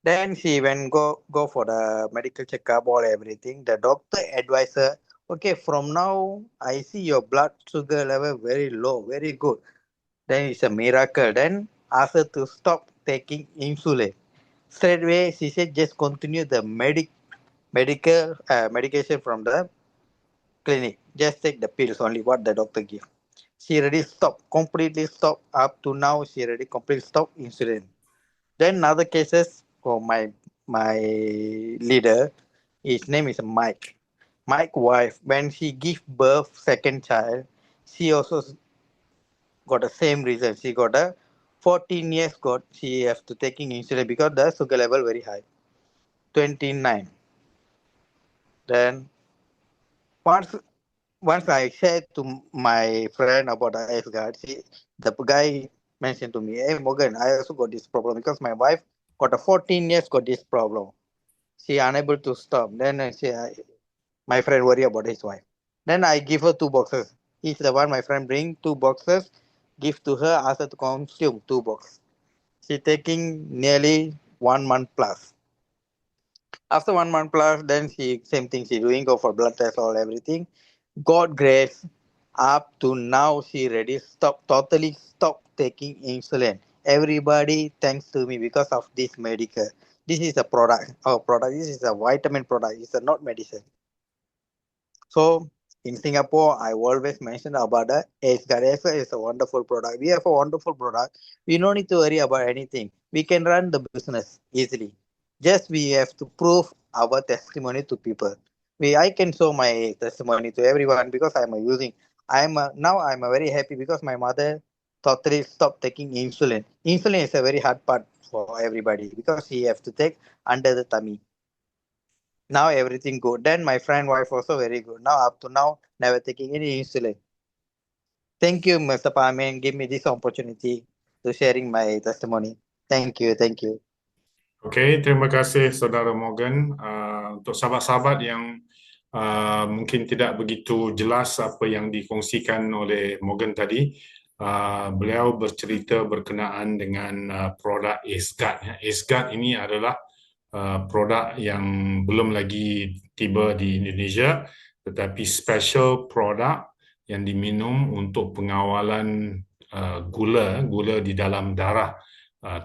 Speaker 3: Then she when go for the medical checkup or everything. The doctor advised her, okay, from now I see your blood sugar level very low, very good. Then it's a miracle. Then ask her to stop taking insulin. Straight away she said just continue the medical medication from the clinic. Just take the pills only what the doctor give. She already stopped, completely stopped. Up to now, she already completely stopped insulin. Then other cases for my leader, his name is Mike. Mike wife, when she give birth second child, she also got the same reason. She got a 14 years got she have to taking insulin because the sugar level very high, 29. Then once once I said to my friend about the ice guard, the guy mentioned to me, "Hey Morgan, I also got this problem because my wife got a 14 years got this problem. She unable to stop." Then my friend worry about his wife. Then I give her two boxes. He's the one my friend bring two boxes, give to her, ask her to consume two boxes. She taking nearly 1 month plus. After 1 month plus, then she same thing she doing go for blood test all everything. God grace, up to now she ready totally stop taking insulin. Everybody thanks to me because of this medical. This is a product. Our product. This is a vitamin product. It's a not medicine. So in Singapore, I always mention about the Ace-Guard. Ace-Guard is a wonderful product. We have a wonderful product. We don't need to worry about anything. We can run the business easily. Just we have to prove our testimony to people. I can show my testimony to everyone because I'm using. Now I'm very happy because my mother totally stopped taking insulin. Insulin is a very hard part for everybody because she have to take under the tummy. Now everything good. Then my friend wife also very good. Now up to now never taking any insulin. Thank you, Mr. Pamen. Give me this opportunity to sharing my testimony. Thank you. Thank you.
Speaker 1: Okey, terima kasih Saudara Morgan. Untuk sahabat-sahabat yang mungkin tidak begitu jelas apa yang dikongsikan oleh Morgan tadi. Beliau bercerita berkenaan dengan produk AceGuard. AceGuard ini adalah produk yang belum lagi tiba di Indonesia, tetapi special produk yang diminum untuk pengawalan gula di dalam darah,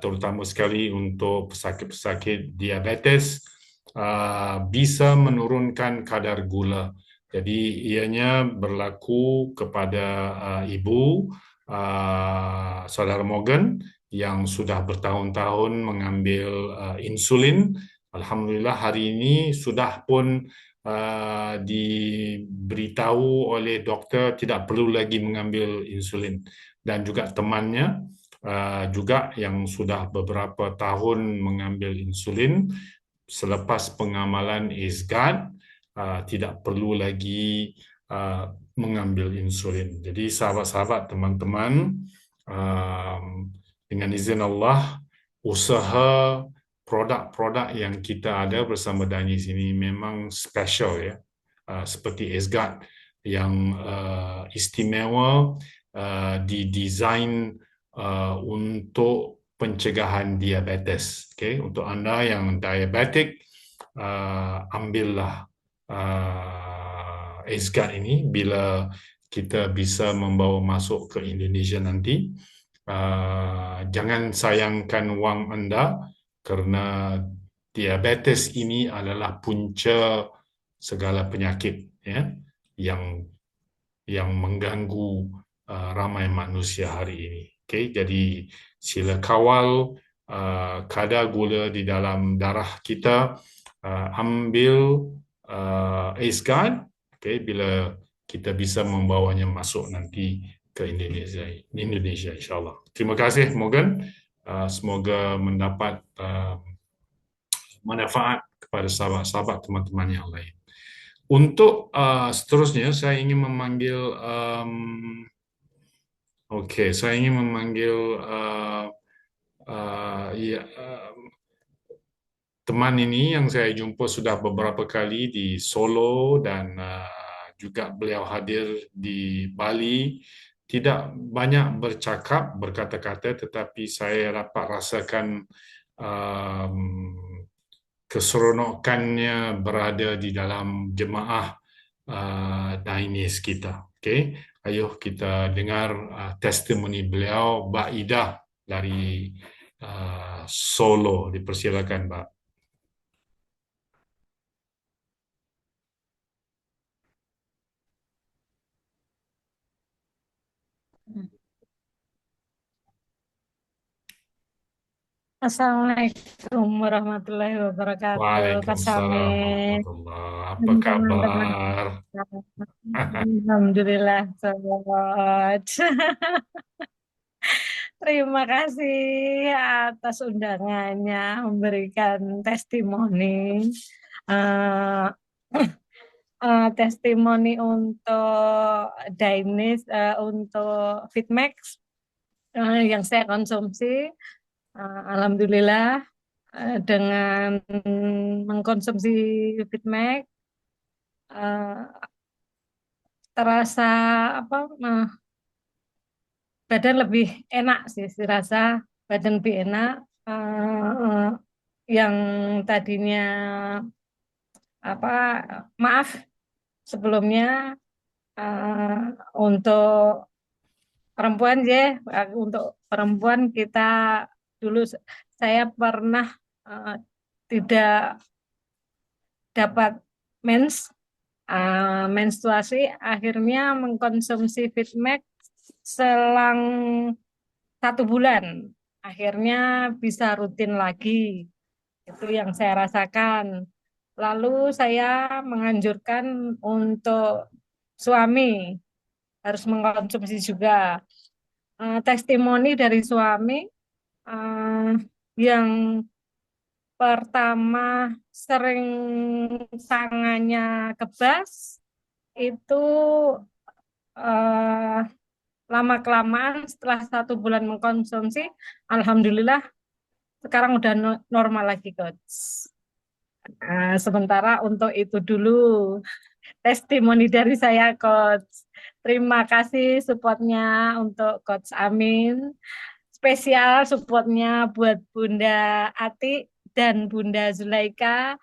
Speaker 1: terutama sekali untuk pesakit-pesakit diabetes, bisa menurunkan kadar gula. Jadi ianya berlaku kepada ibu saudara Morgan yang sudah bertahun-tahun mengambil insulin. Alhamdulillah hari ini sudah pun diberitahu oleh doktor tidak perlu lagi mengambil insulin, dan juga temannya juga yang sudah beberapa tahun mengambil insulin selepas pengamalan AceGuard tidak perlu lagi mengambil insulin. Jadi sahabat-sahabat, teman-teman, dengan izin Allah, usaha produk-produk yang kita ada bersama Danis ini memang special ya, seperti AceGuard yang istimewa, didesain untuk pencegahan diabetes. Okay? Untuk anda yang diabetik, ambillah AceGuard ini bila kita bisa membawa masuk ke Indonesia nanti. Jangan sayangkan wang anda, karena diabetes ini adalah punca segala penyakit ya, yang mengganggu ramai manusia hari ini. Okay? Jadi sila kawal kadar gula di dalam darah kita, ambil AceGuard, okay, bila kita bisa membawanya masuk nanti ke Indonesia insyaAllah. Terima kasih Morgan. Semoga mendapat manfaat kepada sahabat-sahabat teman-teman yang lain. Untuk seterusnya saya ingin memanggil saya ingin memanggil ya, teman ini yang saya jumpa sudah beberapa kali di Solo dan juga beliau hadir di Bali. Tidak banyak bercakap, berkata-kata, tetapi saya dapat rasakan keseronokannya berada di dalam jemaah Danis kita. Okay? Ayuh kita dengar testimoni beliau, Mbak Ida dari Solo. Dipersilakan, Mbak.
Speaker 4: Assalamualaikum warahmatullahi wabarakatuh, Kak
Speaker 1: Waalaikumsalam
Speaker 4: Samin.
Speaker 1: warahmatullahi. Apa
Speaker 4: Teman-teman.
Speaker 1: kabar?
Speaker 4: Alhamdulillah, Sobat. Terima kasih atas undangannya memberikan testimoni. Eh, testimoni untuk Dainis, untuk Fitmax yang saya konsumsi. Alhamdulillah, dengan mengkonsumsi Fitmax terasa badan lebih enak sih, dirasa badan lebih enak. Yang tadinya maaf sebelumnya, untuk perempuan untuk perempuan kita dulu saya pernah tidak dapat menstruasi, akhirnya mengkonsumsi Fitmax selang 1 bulan, akhirnya bisa rutin lagi. Itu yang saya rasakan. Lalu saya menganjurkan untuk suami harus mengkonsumsi juga. Testimoni dari suami, yang pertama sering tangannya kebas, itu lama-kelamaan setelah 1 bulan mengkonsumsi, alhamdulillah sekarang udah normal lagi, Coach. Sementara untuk itu dulu testimoni dari saya, Coach. Terima kasih supportnya untuk Coach Amin. Spesial supportnya buat Bunda Ati dan Bunda Zulaika,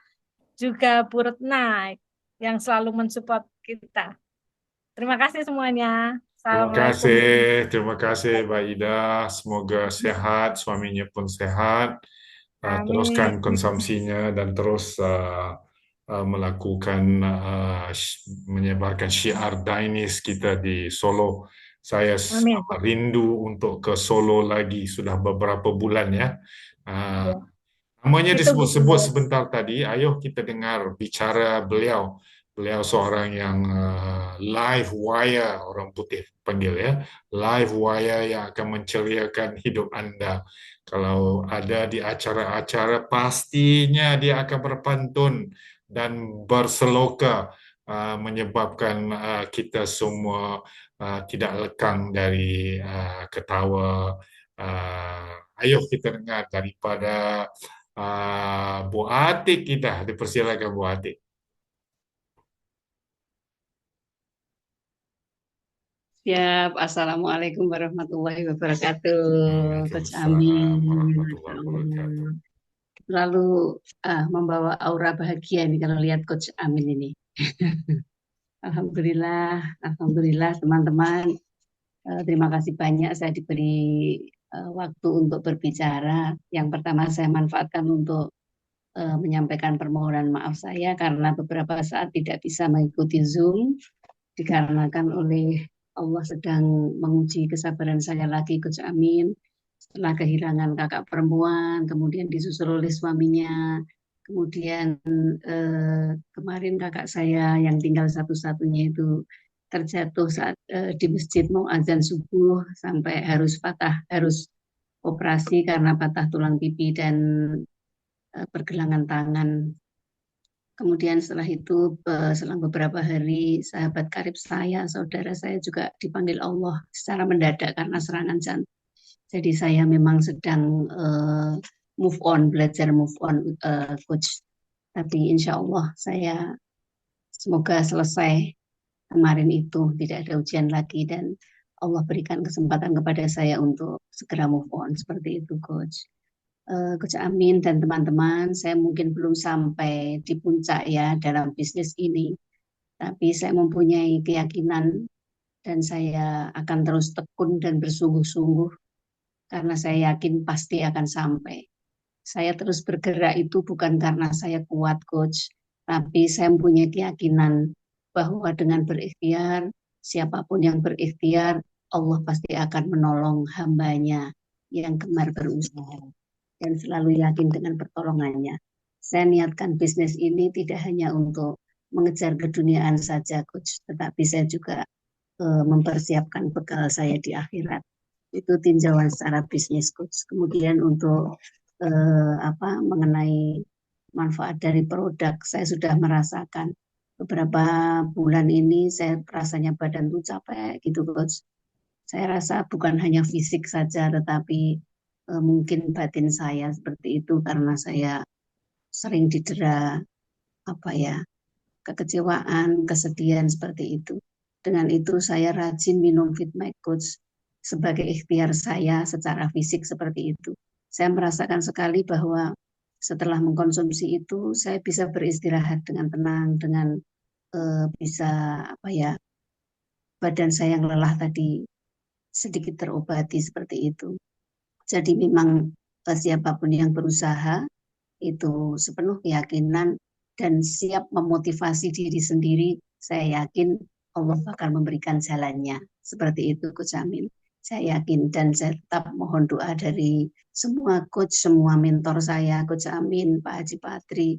Speaker 4: juga Bu Retna yang selalu mensupport kita. Terima kasih semuanya. Assalamualaikum.
Speaker 1: Terima kasih Mbak Ida. Semoga sehat, suaminya pun sehat. Teruskan
Speaker 4: Amin.
Speaker 1: konsumsinya dan terus melakukan menyebarkan syiar Dainis kita di Solo. Saya
Speaker 4: Amin.
Speaker 1: rindu untuk ke Solo lagi sudah beberapa bulan ya. Uh,
Speaker 4: Ya.
Speaker 1: Namanya
Speaker 4: Itu
Speaker 1: disebut-sebut sebentar tadi. Ayo kita dengar bicara beliau. Beliau seorang yang live wire, orang putih panggil ya, live wire yang akan menceriakan hidup Anda. Kalau ada di acara-acara, pastinya dia akan berpantun dan berseloka, menyebabkan kita semua tidak lekang dari ketawa. Ayo kita dengar daripada Bu Atik kita. Dipersilakan Bu Atik.
Speaker 5: Siap. Assalamualaikum warahmatullahi wabarakatuh. Coach
Speaker 1: Waalaikumsalam
Speaker 5: Amin. Masya
Speaker 1: warahmatullahi wabarakatuh.
Speaker 5: Allah. Lalu membawa aura bahagia ini kalau lihat Coach Amin ini. Alhamdulillah, Alhamdulillah teman-teman. Terima kasih banyak saya diberi waktu untuk berbicara. Yang pertama saya manfaatkan untuk menyampaikan permohonan maaf saya karena beberapa saat tidak bisa mengikuti Zoom dikarenakan oleh Allah sedang menguji kesabaran saya lagi, Coach Amin. Setelah kehilangan kakak perempuan, kemudian disusul oleh suaminya, kemudian kemarin kakak saya yang tinggal satu-satunya itu terjatuh saat di masjid mau azan subuh sampai harus operasi karena patah tulang pipi dan pergelangan tangan. Kemudian setelah itu, selang beberapa hari, sahabat karib saya, saudara saya juga dipanggil Allah secara mendadak karena serangan jantung. Jadi saya memang sedang move on, belajar move on, Coach. Tapi insya Allah saya semoga selesai kemarin itu, tidak ada ujian lagi, dan Allah berikan kesempatan kepada saya untuk segera move on. Seperti itu, Coach. Coach Amin dan teman-teman, saya mungkin belum sampai di puncak ya dalam bisnis ini, tapi saya mempunyai keyakinan dan saya akan terus tekun dan bersungguh-sungguh karena saya yakin pasti akan sampai. Saya terus bergerak itu bukan karena saya kuat, Coach, tapi saya mempunyai keyakinan bahwa dengan berikhtiar, siapapun yang berikhtiar, Allah pasti akan menolong hambanya yang gemar berusaha dan selalu yakin dengan pertolongannya. Saya niatkan bisnis ini tidak hanya untuk mengejar keduniaan saja, Coach, tetapi saya juga mempersiapkan bekal saya di akhirat. Itu tinjauan secara bisnis, Coach. Kemudian untuk mengenai manfaat dari produk, saya sudah merasakan beberapa bulan ini saya rasanya badan tuh capek gitu, Coach. Saya rasa bukan hanya fisik saja, tetapi mungkin batin saya seperti itu karena saya sering didera kekecewaan, kesedihan seperti itu. Dengan itu saya rajin minum Fit My Coach sebagai ikhtiar saya secara fisik seperti itu. Saya merasakan sekali bahwa setelah mengkonsumsi itu saya bisa beristirahat dengan tenang, dengan bisa badan saya yang lelah tadi sedikit terobati seperti itu. Jadi memang siapapun yang berusaha itu sepenuh keyakinan dan siap memotivasi diri sendiri, saya yakin Allah akan memberikan jalannya. Seperti itu, Coach Amin. Saya yakin dan saya tetap mohon doa dari semua coach, semua mentor saya, Coach Amin, Pak Haji Patri,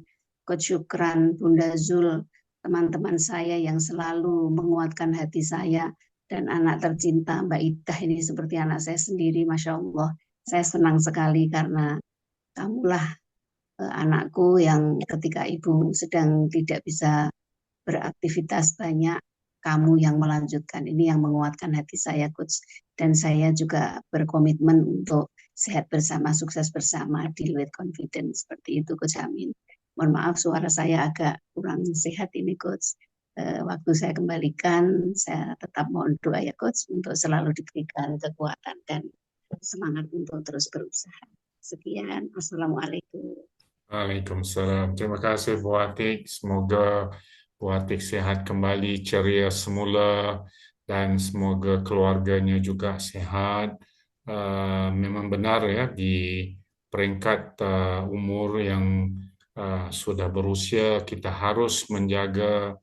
Speaker 5: Coach Syukran, Bunda Zul, teman-teman saya yang selalu menguatkan hati saya, dan anak tercinta Mbak Idah ini seperti anak saya sendiri, Masya Allah. Saya senang sekali karena kamulah anakku yang ketika ibu sedang tidak bisa beraktivitas banyak, kamu yang melanjutkan. Ini yang menguatkan hati saya, Coach. Dan saya juga berkomitmen untuk sehat bersama, sukses bersama, deal with confidence. Seperti itu, Coach Amin. Mohon maaf suara saya agak kurang sehat ini, Coach. waktu saya kembalikan. Saya tetap mohon doa ya Coach untuk selalu diberikan kekuatan dan semangat untuk terus berusaha. Sekian, Assalamualaikum.
Speaker 1: Waalaikumsalam. Terima kasih Bu Atik. Semoga Bu Atik sehat kembali, ceria semula, dan semoga keluarganya juga sehat. Memang benar ya, di peringkat umur yang sudah berusia, kita harus menjaga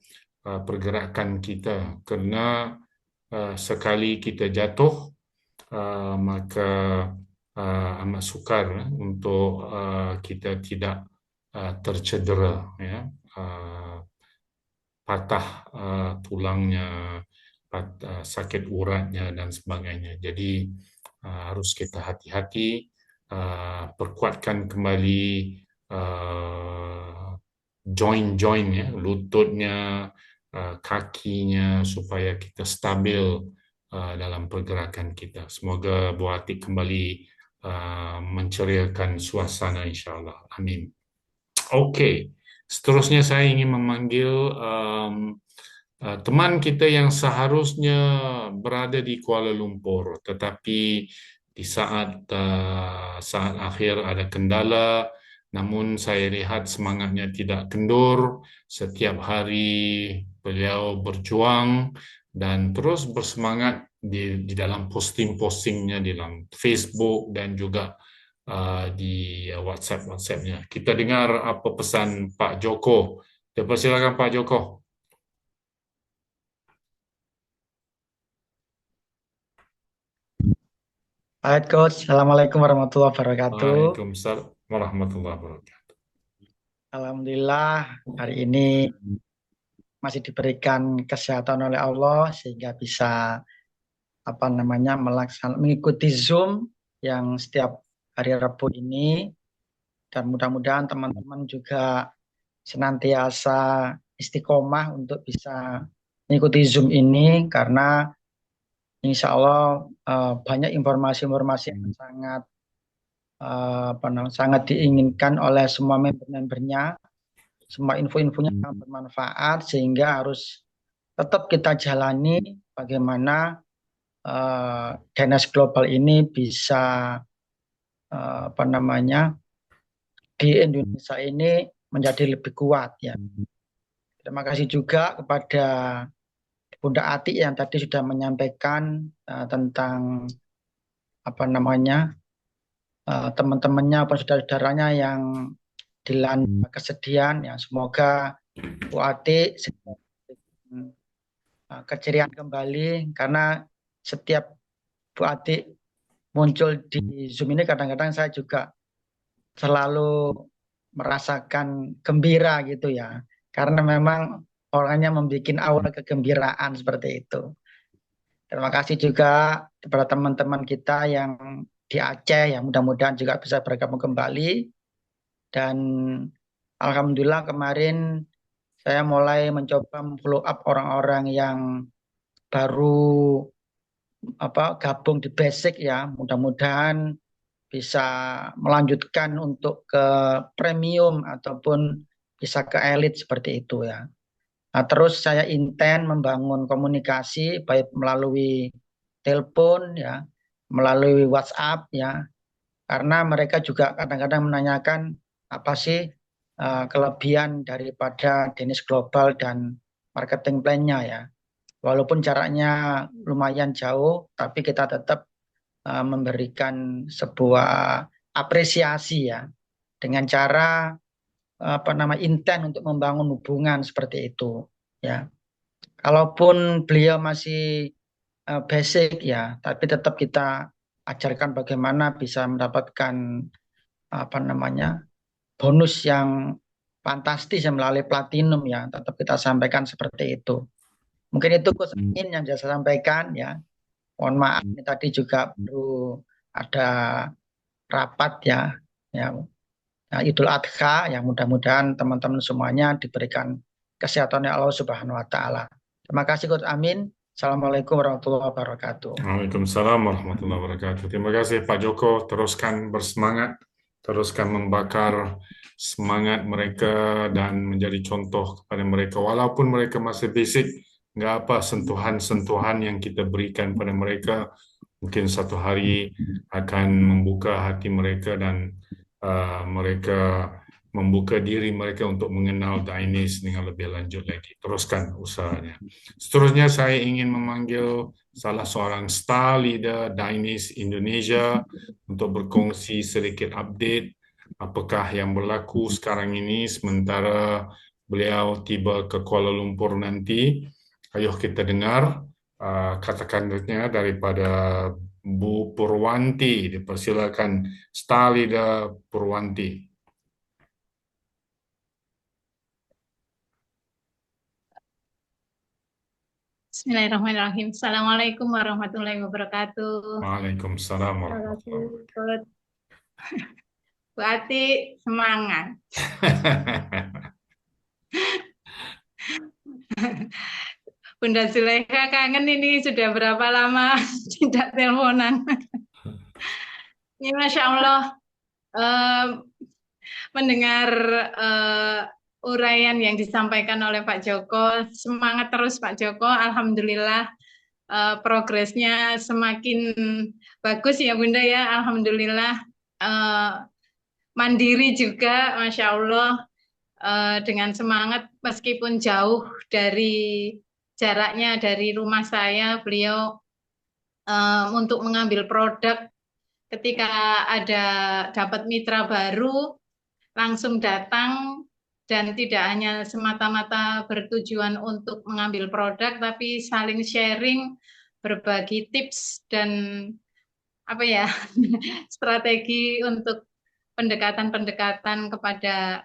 Speaker 1: pergerakan kita, karena sekali kita jatuh, maka amat sukar untuk kita tidak tercedera, ya, patah tulangnya, sakit uratnya dan sebagainya. Jadi harus kita hati-hati, perkuatkan kembali join-join ya, lututnya, kakinya, supaya kita stabil dalam pergerakan kita. Semoga Bu Atik kembali menceriakan suasana, insyaAllah. Amin. Okey, seterusnya saya ingin memanggil teman kita yang seharusnya berada di Kuala Lumpur, tetapi di saat akhir ada kendala, namun saya lihat semangatnya tidak kendur. Setiap hari beliau berjuang dan terus bersemangat di dalam posting-postingnya di dalam Facebook dan juga di WhatsApp-nya. Kita dengar apa pesan Pak Joko. Silakan Pak Joko.
Speaker 6: Baik, Coach. Assalamualaikum warahmatullahi wabarakatuh.
Speaker 1: Waalaikumsalam warahmatullahi wabarakatuh.
Speaker 6: Alhamdulillah, hari ini masih diberikan kesehatan oleh Allah sehingga bisa mengikuti Zoom yang setiap hari Rabu ini, dan mudah-mudahan teman-teman juga senantiasa istiqomah untuk bisa mengikuti Zoom ini, karena insya Allah banyak informasi-informasi yang sangat diinginkan oleh semua member-membernya. Semua info-infonya sangat bermanfaat, sehingga harus tetap kita jalani bagaimana DNS Global ini bisa di Indonesia ini menjadi lebih kuat ya. Terima kasih juga kepada Bunda Atik yang tadi sudah menyampaikan tentang teman-temannya atau saudara-saudaranya yang dilanda kesedihan, ya semoga Bu Atik keceriaan kembali, karena setiap Bu Atik muncul di Zoom ini kadang-kadang saya juga selalu merasakan gembira gitu ya, karena memang orangnya membuat aura kegembiraan seperti itu. Terima kasih juga kepada teman-teman kita yang di Aceh, yang mudah-mudahan juga bisa bergabung kembali. Dan alhamdulillah kemarin saya mulai mencoba follow up orang-orang yang baru gabung di basic ya. Mudah-mudahan bisa melanjutkan untuk ke premium ataupun bisa ke elit seperti itu ya. Nah, terus saya intend membangun komunikasi baik melalui telepon ya, melalui WhatsApp ya. Karena mereka juga kadang-kadang menanyakan apa sih kelebihan daripada DNS Global dan marketing plan-nya ya. Walaupun jaraknya lumayan jauh, tapi kita tetap memberikan sebuah apresiasi ya, dengan cara intent untuk membangun hubungan seperti itu ya. Kalaupun beliau masih basic ya, tapi tetap kita ajarkan bagaimana bisa mendapatkan bonus yang fantastis yang melalui platinum ya, tetap kita sampaikan seperti itu. Mungkin itu Coach Amin yang saya sampaikan ya. Mohon maaf ini tadi juga baru ada rapat ya Idul Adha, yang mudah-mudahan teman-teman semuanya diberikan kesehatan oleh Allah Subhanahu wa taala. Terima kasih Coach Amin. Assalamualaikum warahmatullahi wabarakatuh.
Speaker 1: Waalaikumsalam warahmatullahi wabarakatuh. Terima kasih Pak Joko, teruskan bersemangat teruskan membakar semangat mereka dan menjadi contoh kepada mereka. Walaupun mereka masih basic, nggak apa sentuhan-sentuhan yang kita berikan pada mereka mungkin satu hari akan membuka hati mereka dan mereka membuka diri mereka untuk mengenal Dainis dengan lebih lanjut lagi. Teruskan usahanya. Seterusnya saya ingin memanggil salah seorang star leader Dainis Indonesia untuk berkongsi sedikit update apakah yang berlaku sekarang ini sementara beliau tiba ke Kuala Lumpur nanti. Ayo kita dengar kata-katanya daripada Bu Purwanti. Dipersilakan star leader Purwanti.
Speaker 7: Bismillahirrahmanirrahim. Assalamualaikum warahmatullahi wabarakatuh.
Speaker 1: Waalaikumsalam
Speaker 4: Terima
Speaker 1: warahmatullahi
Speaker 4: kasih,
Speaker 1: wabarakatuh.
Speaker 7: Bu Ati, semangat. Bunda Zulekha kangen ini sudah berapa lama tidak teleponan. Ini Masya Allah, mendengar uraian yang disampaikan oleh Pak Joko, semangat terus Pak Joko, Alhamdulillah progresnya semakin bagus ya Bunda ya, Alhamdulillah mandiri juga, Masya Allah, dengan semangat meskipun jauh dari jaraknya dari rumah saya, beliau untuk mengambil produk ketika ada dapat mitra baru langsung datang dan tidak hanya semata-mata bertujuan untuk mengambil produk tapi saling sharing, berbagi tips dan apa ya strategi untuk pendekatan-pendekatan kepada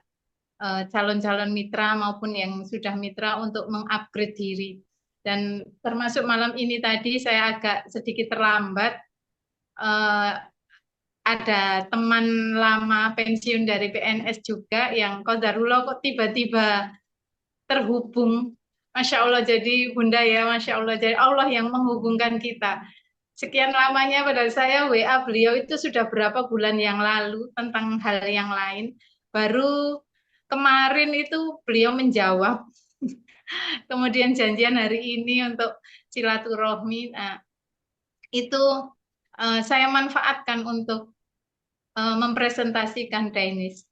Speaker 7: calon-calon mitra maupun yang sudah mitra untuk mengupgrade diri. Dan termasuk malam ini tadi saya agak sedikit terlambat. Ada teman lama pensiun dari PNS juga yang qadarullah kok tiba-tiba terhubung. Masya Allah, jadi Bunda ya, Masya Allah, jadi Allah yang menghubungkan kita. Sekian lamanya pada saya WA beliau itu sudah berapa bulan yang lalu tentang hal yang lain. Baru kemarin itu beliau menjawab. Kemudian janjian hari ini untuk silaturahmi. Nah, itu saya manfaatkan untuk mempresentasikan Dainis.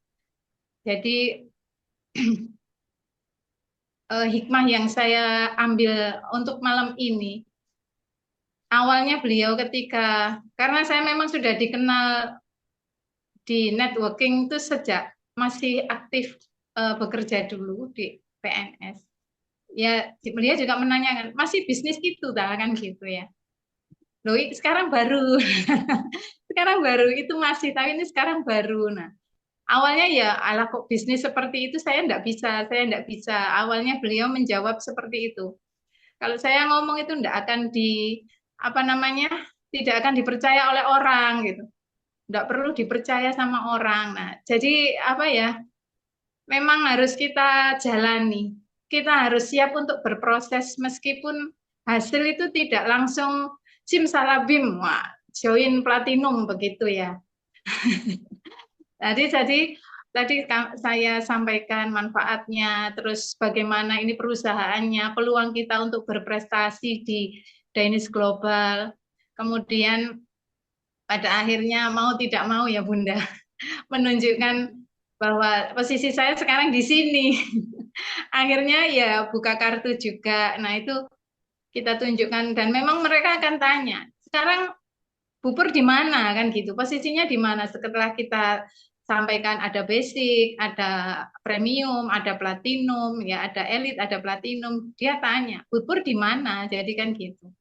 Speaker 7: Jadi hikmah yang saya ambil untuk malam ini, awalnya beliau karena saya memang sudah dikenal di networking itu sejak masih aktif bekerja dulu di PNS. Ya, beliau juga menanyakan, masih bisnis gitu kan gitu ya. Loh, sekarang baru. Sekarang baru itu masih, tapi ini sekarang baru. Nah, awalnya ya ala kok bisnis seperti itu saya enggak bisa. Awalnya beliau menjawab seperti itu. Kalau saya ngomong itu enggak akan tidak akan dipercaya oleh orang gitu. Enggak perlu dipercaya sama orang. Nah, jadi memang harus kita jalani. Kita harus siap untuk berproses meskipun hasil itu tidak langsung simsalabim, join platinum begitu ya. Jadi tadi saya sampaikan manfaatnya, terus bagaimana ini perusahaannya, peluang kita untuk berprestasi di Dainis Global. Kemudian pada akhirnya mau tidak mau ya Bunda, menunjukkan bahwa posisi saya sekarang di sini. Akhirnya ya buka kartu juga. Nah itu kita tunjukkan dan memang mereka akan tanya, sekarang Bu Pur di mana kan gitu, posisinya di mana setelah kita sampaikan ada basic, ada premium, ada platinum, ya ada elite, ada platinum. Dia tanya, Bu Pur di mana? Jadi kan gitu.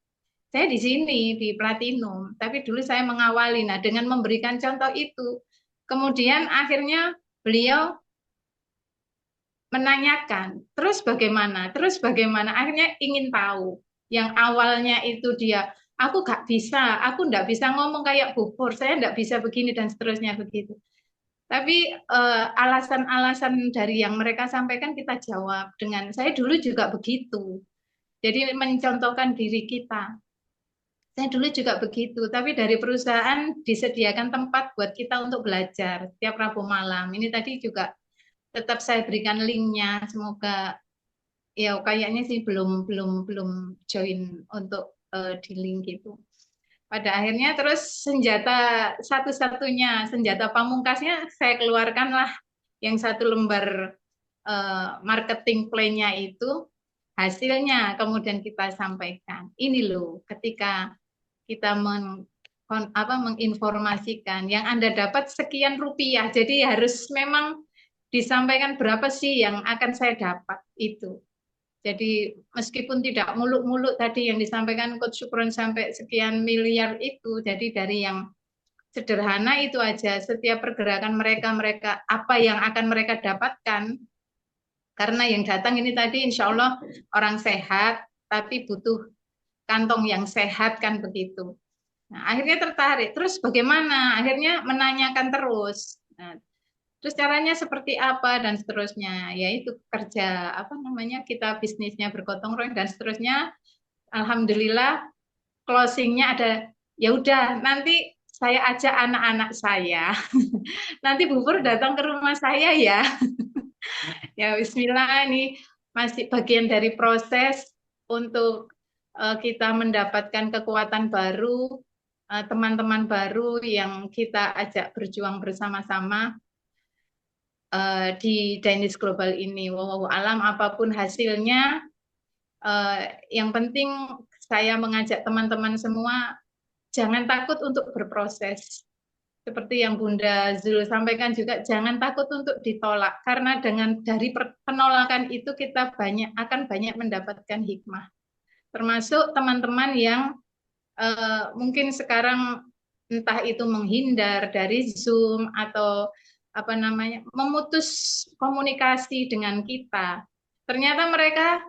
Speaker 7: Saya di sini di platinum, tapi dulu saya mengawali. Nah, dengan memberikan contoh itu, kemudian akhirnya beliau menanyakan, terus bagaimana? Terus bagaimana? Akhirnya ingin tahu. Yang awalnya itu dia, aku nggak bisa ngomong kayak Bu Pur, saya nggak bisa begini dan seterusnya begitu. Tapi alasan-alasan dari yang mereka sampaikan kita jawab dengan saya dulu juga begitu. Jadi mencontohkan diri kita. Saya dulu juga begitu, tapi dari perusahaan disediakan tempat buat kita untuk belajar setiap Rabu malam. Ini tadi juga tetap saya berikan linknya. Semoga ya kayaknya sih belum join untuk di link itu. Pada akhirnya terus senjata satu-satunya, senjata pamungkasnya saya keluarkanlah yang satu lembar marketing plan-nya itu, hasilnya kemudian kita sampaikan. Ini loh, ketika kita menginformasikan yang Anda dapat sekian rupiah, jadi harus memang disampaikan berapa sih yang akan saya dapat itu. Jadi meskipun tidak muluk-muluk tadi yang disampaikan Coach Supron sampai sekian miliar itu, jadi dari yang sederhana itu aja, setiap pergerakan mereka apa yang akan mereka dapatkan, karena yang datang ini tadi insya Allah orang sehat, tapi butuh kantong yang sehat kan begitu. Nah, akhirnya tertarik. Terus bagaimana? Akhirnya menanyakan terus. Nah, terus caranya seperti apa dan seterusnya. Yaitu kerja kita bisnisnya bergotong royong dan seterusnya. Alhamdulillah closingnya ada. Ya udah nanti saya ajak anak-anak saya. Nanti Bu Pur datang ke rumah saya ya. Ya Bismillah, ini masih bagian dari proses untuk kita mendapatkan kekuatan baru, teman-teman baru yang kita ajak berjuang bersama-sama di Dainis Global ini. Wallahu alam apapun hasilnya, yang penting saya mengajak teman-teman semua jangan takut untuk berproses. Seperti yang Bunda Zul sampaikan juga, jangan takut untuk ditolak, karena dari penolakan itu kita akan banyak mendapatkan hikmah. Termasuk teman-teman yang mungkin sekarang entah itu menghindar dari Zoom atau memutus komunikasi dengan kita. Ternyata mereka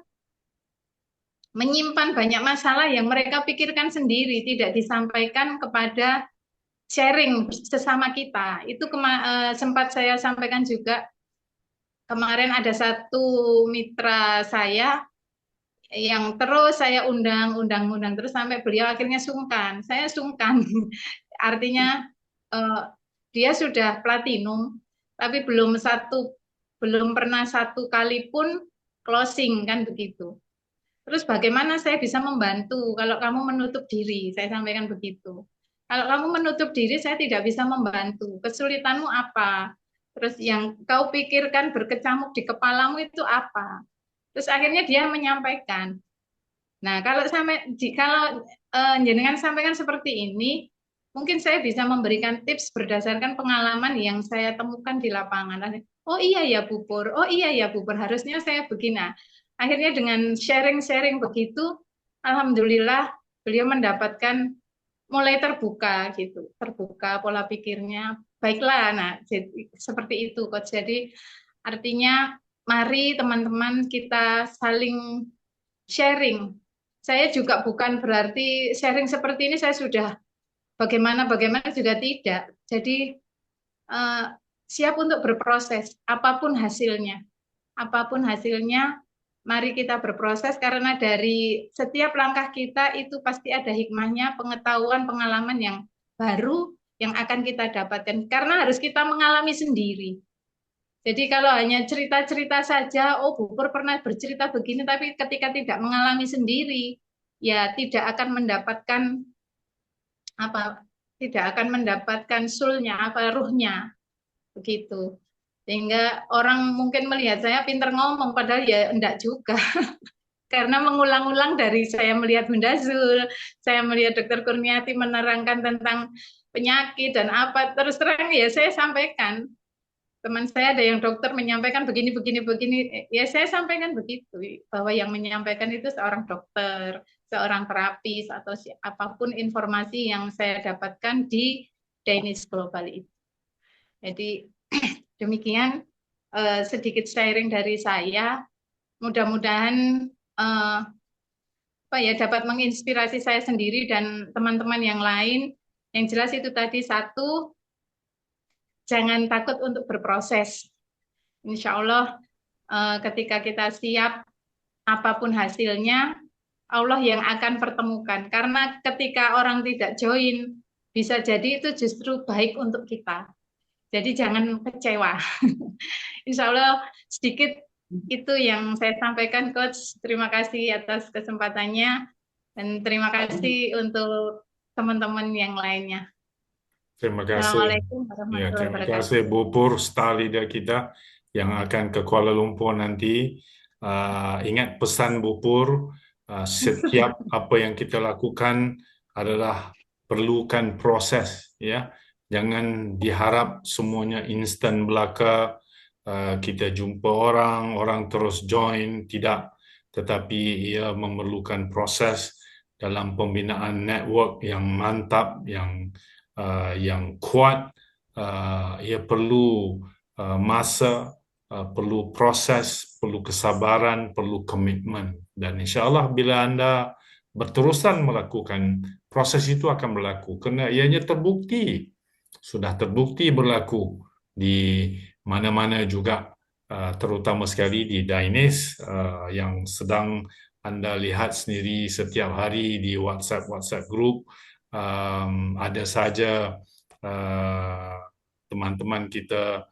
Speaker 7: menyimpan banyak masalah yang mereka pikirkan sendiri, tidak disampaikan kepada sharing sesama kita. Itu sempat saya sampaikan juga. Kemarin ada satu mitra saya yang terus saya undang terus sampai beliau akhirnya sungkan. Saya sungkan. Artinya dia sudah platinum tapi belum pernah satu kali pun closing kan begitu. Terus bagaimana saya bisa membantu kalau kamu menutup diri? Saya sampaikan begitu. Kalau kamu menutup diri, saya tidak bisa membantu. Kesulitanmu apa? Terus yang kau pikirkan berkecamuk di kepalamu itu apa? Terus akhirnya dia menyampaikan. Nah, kalau jenengan sampaikan seperti ini, mungkin saya bisa memberikan tips berdasarkan pengalaman yang saya temukan di lapangan. Oh iya ya Bu Pur, harusnya saya begini. Nah, akhirnya dengan sharing-sharing begitu, alhamdulillah beliau mendapatkan mulai terbuka gitu, terbuka pola pikirnya. Baiklah, nah jadi, seperti itu Coach. Jadi artinya mari teman-teman kita saling sharing. Saya juga bukan berarti sharing seperti ini saya sudah bagaimana juga tidak. Jadi siap untuk berproses apapun hasilnya. Apapun hasilnya, mari kita berproses karena dari setiap langkah kita itu pasti ada hikmahnya, pengetahuan, pengalaman yang baru yang akan kita dapatkan. Karena harus kita mengalami sendiri. Jadi kalau hanya cerita-cerita saja, oh Bu Pur pernah bercerita begini, tapi ketika tidak mengalami sendiri, ya tidak akan mendapatkan sulnya, ruhnya, begitu. Sehingga orang mungkin melihat saya pinter ngomong, padahal ya enggak juga. Karena mengulang-ulang dari saya melihat Bunda Zul, saya melihat Dr. Kurniati menerangkan tentang penyakit dan apa, terus terang ya saya sampaikan. Teman saya ada yang dokter menyampaikan begini, ya saya sampaikan begitu, bahwa yang menyampaikan itu seorang dokter, seorang terapis, atau apapun informasi yang saya dapatkan di Dainis Global itu. Jadi demikian sedikit sharing dari saya, mudah-mudahan dapat menginspirasi saya sendiri dan teman-teman yang lain. Yang jelas itu tadi, satu, jangan takut untuk berproses. Insya Allah ketika kita siap apapun hasilnya, Allah yang akan pertemukan. Karena ketika orang tidak join, bisa jadi itu justru baik untuk kita. Jadi jangan kecewa. Insya Allah sedikit itu yang saya sampaikan, Coach. Terima kasih atas kesempatannya dan terima kasih untuk teman-teman yang lainnya.
Speaker 1: Terima kasih.
Speaker 7: Assalamualaikum
Speaker 1: Ya,
Speaker 7: warahmatullahi
Speaker 1: terima
Speaker 7: wabarakatuh.
Speaker 1: kasih Bu Pur, star leader kita yang akan ke Kuala Lumpur nanti. Ingat pesan Bu Pur, setiap apa yang kita lakukan adalah perlukan proses, ya. Jangan diharap semuanya instan belaka. Kita jumpa orang terus join, tidak. Tetapi ia memerlukan proses dalam pembinaan network yang mantap, yang kuat. Ia perlu masa, perlu proses, perlu kesabaran, perlu komitmen. Dan insya Allah bila Anda berterusan melakukan, proses itu akan berlaku. Kerana ianya terbukti, sudah terbukti berlaku di mana-mana juga, terutama sekali di Dainis, yang sedang Anda lihat sendiri setiap hari di WhatsApp group. Ada saja teman-teman kita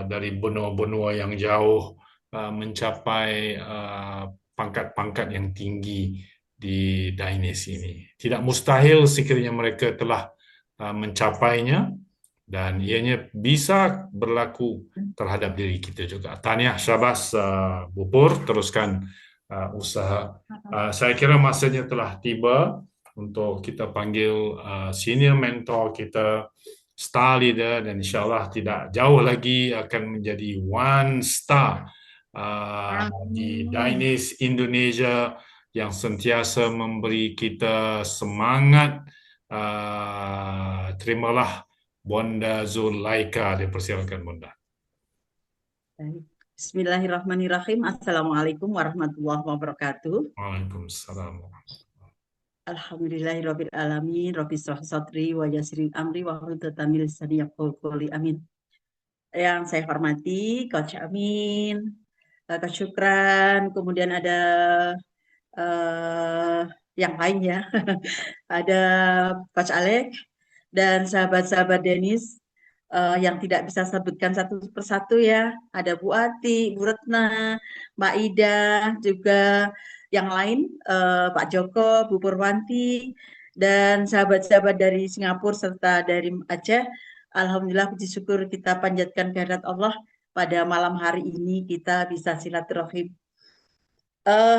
Speaker 1: dari benua-benua yang jauh mencapai pangkat-pangkat yang tinggi di Dainis ini. Tidak mustahil sekiranya mereka telah mencapainya, dan ianya bisa berlaku terhadap diri kita juga. Tahniah, syabas Bu Pur, teruskan usaha. Saya kira masanya telah tiba untuk kita panggil senior mentor kita, star leader, dan insyaAllah tidak jauh lagi akan menjadi one star di Dainis Indonesia yang sentiasa memberi kita semangat. Terimalah Bonda Zulaika, dipersilakan Bonda.
Speaker 8: Bismillahirrahmanirrahim. Assalamualaikum warahmatullahi wabarakatuh.
Speaker 1: Waalaikumsalam.
Speaker 8: Alhamdulillahirabbil alamin. Rabbi shrah sadri wa yassir amri wa hlul 'uqdatam min lisani yafqahu qawli. Amin. Yang saya hormati Coach Amin, Coach Syukran, kemudian ada yang lain ya. Ada Coach Alek dan sahabat-sahabat Denis yang tidak bisa sebutkan satu persatu ya. Ada Bu Ati, Bu Retna, Mbak Ida, juga yang lain, Pak Joko, Bu Purwanti, dan sahabat-sahabat dari Singapura serta dari Aceh. Alhamdulillah, puji syukur kita panjatkan kehadirat Allah pada malam hari ini kita bisa silaturahim.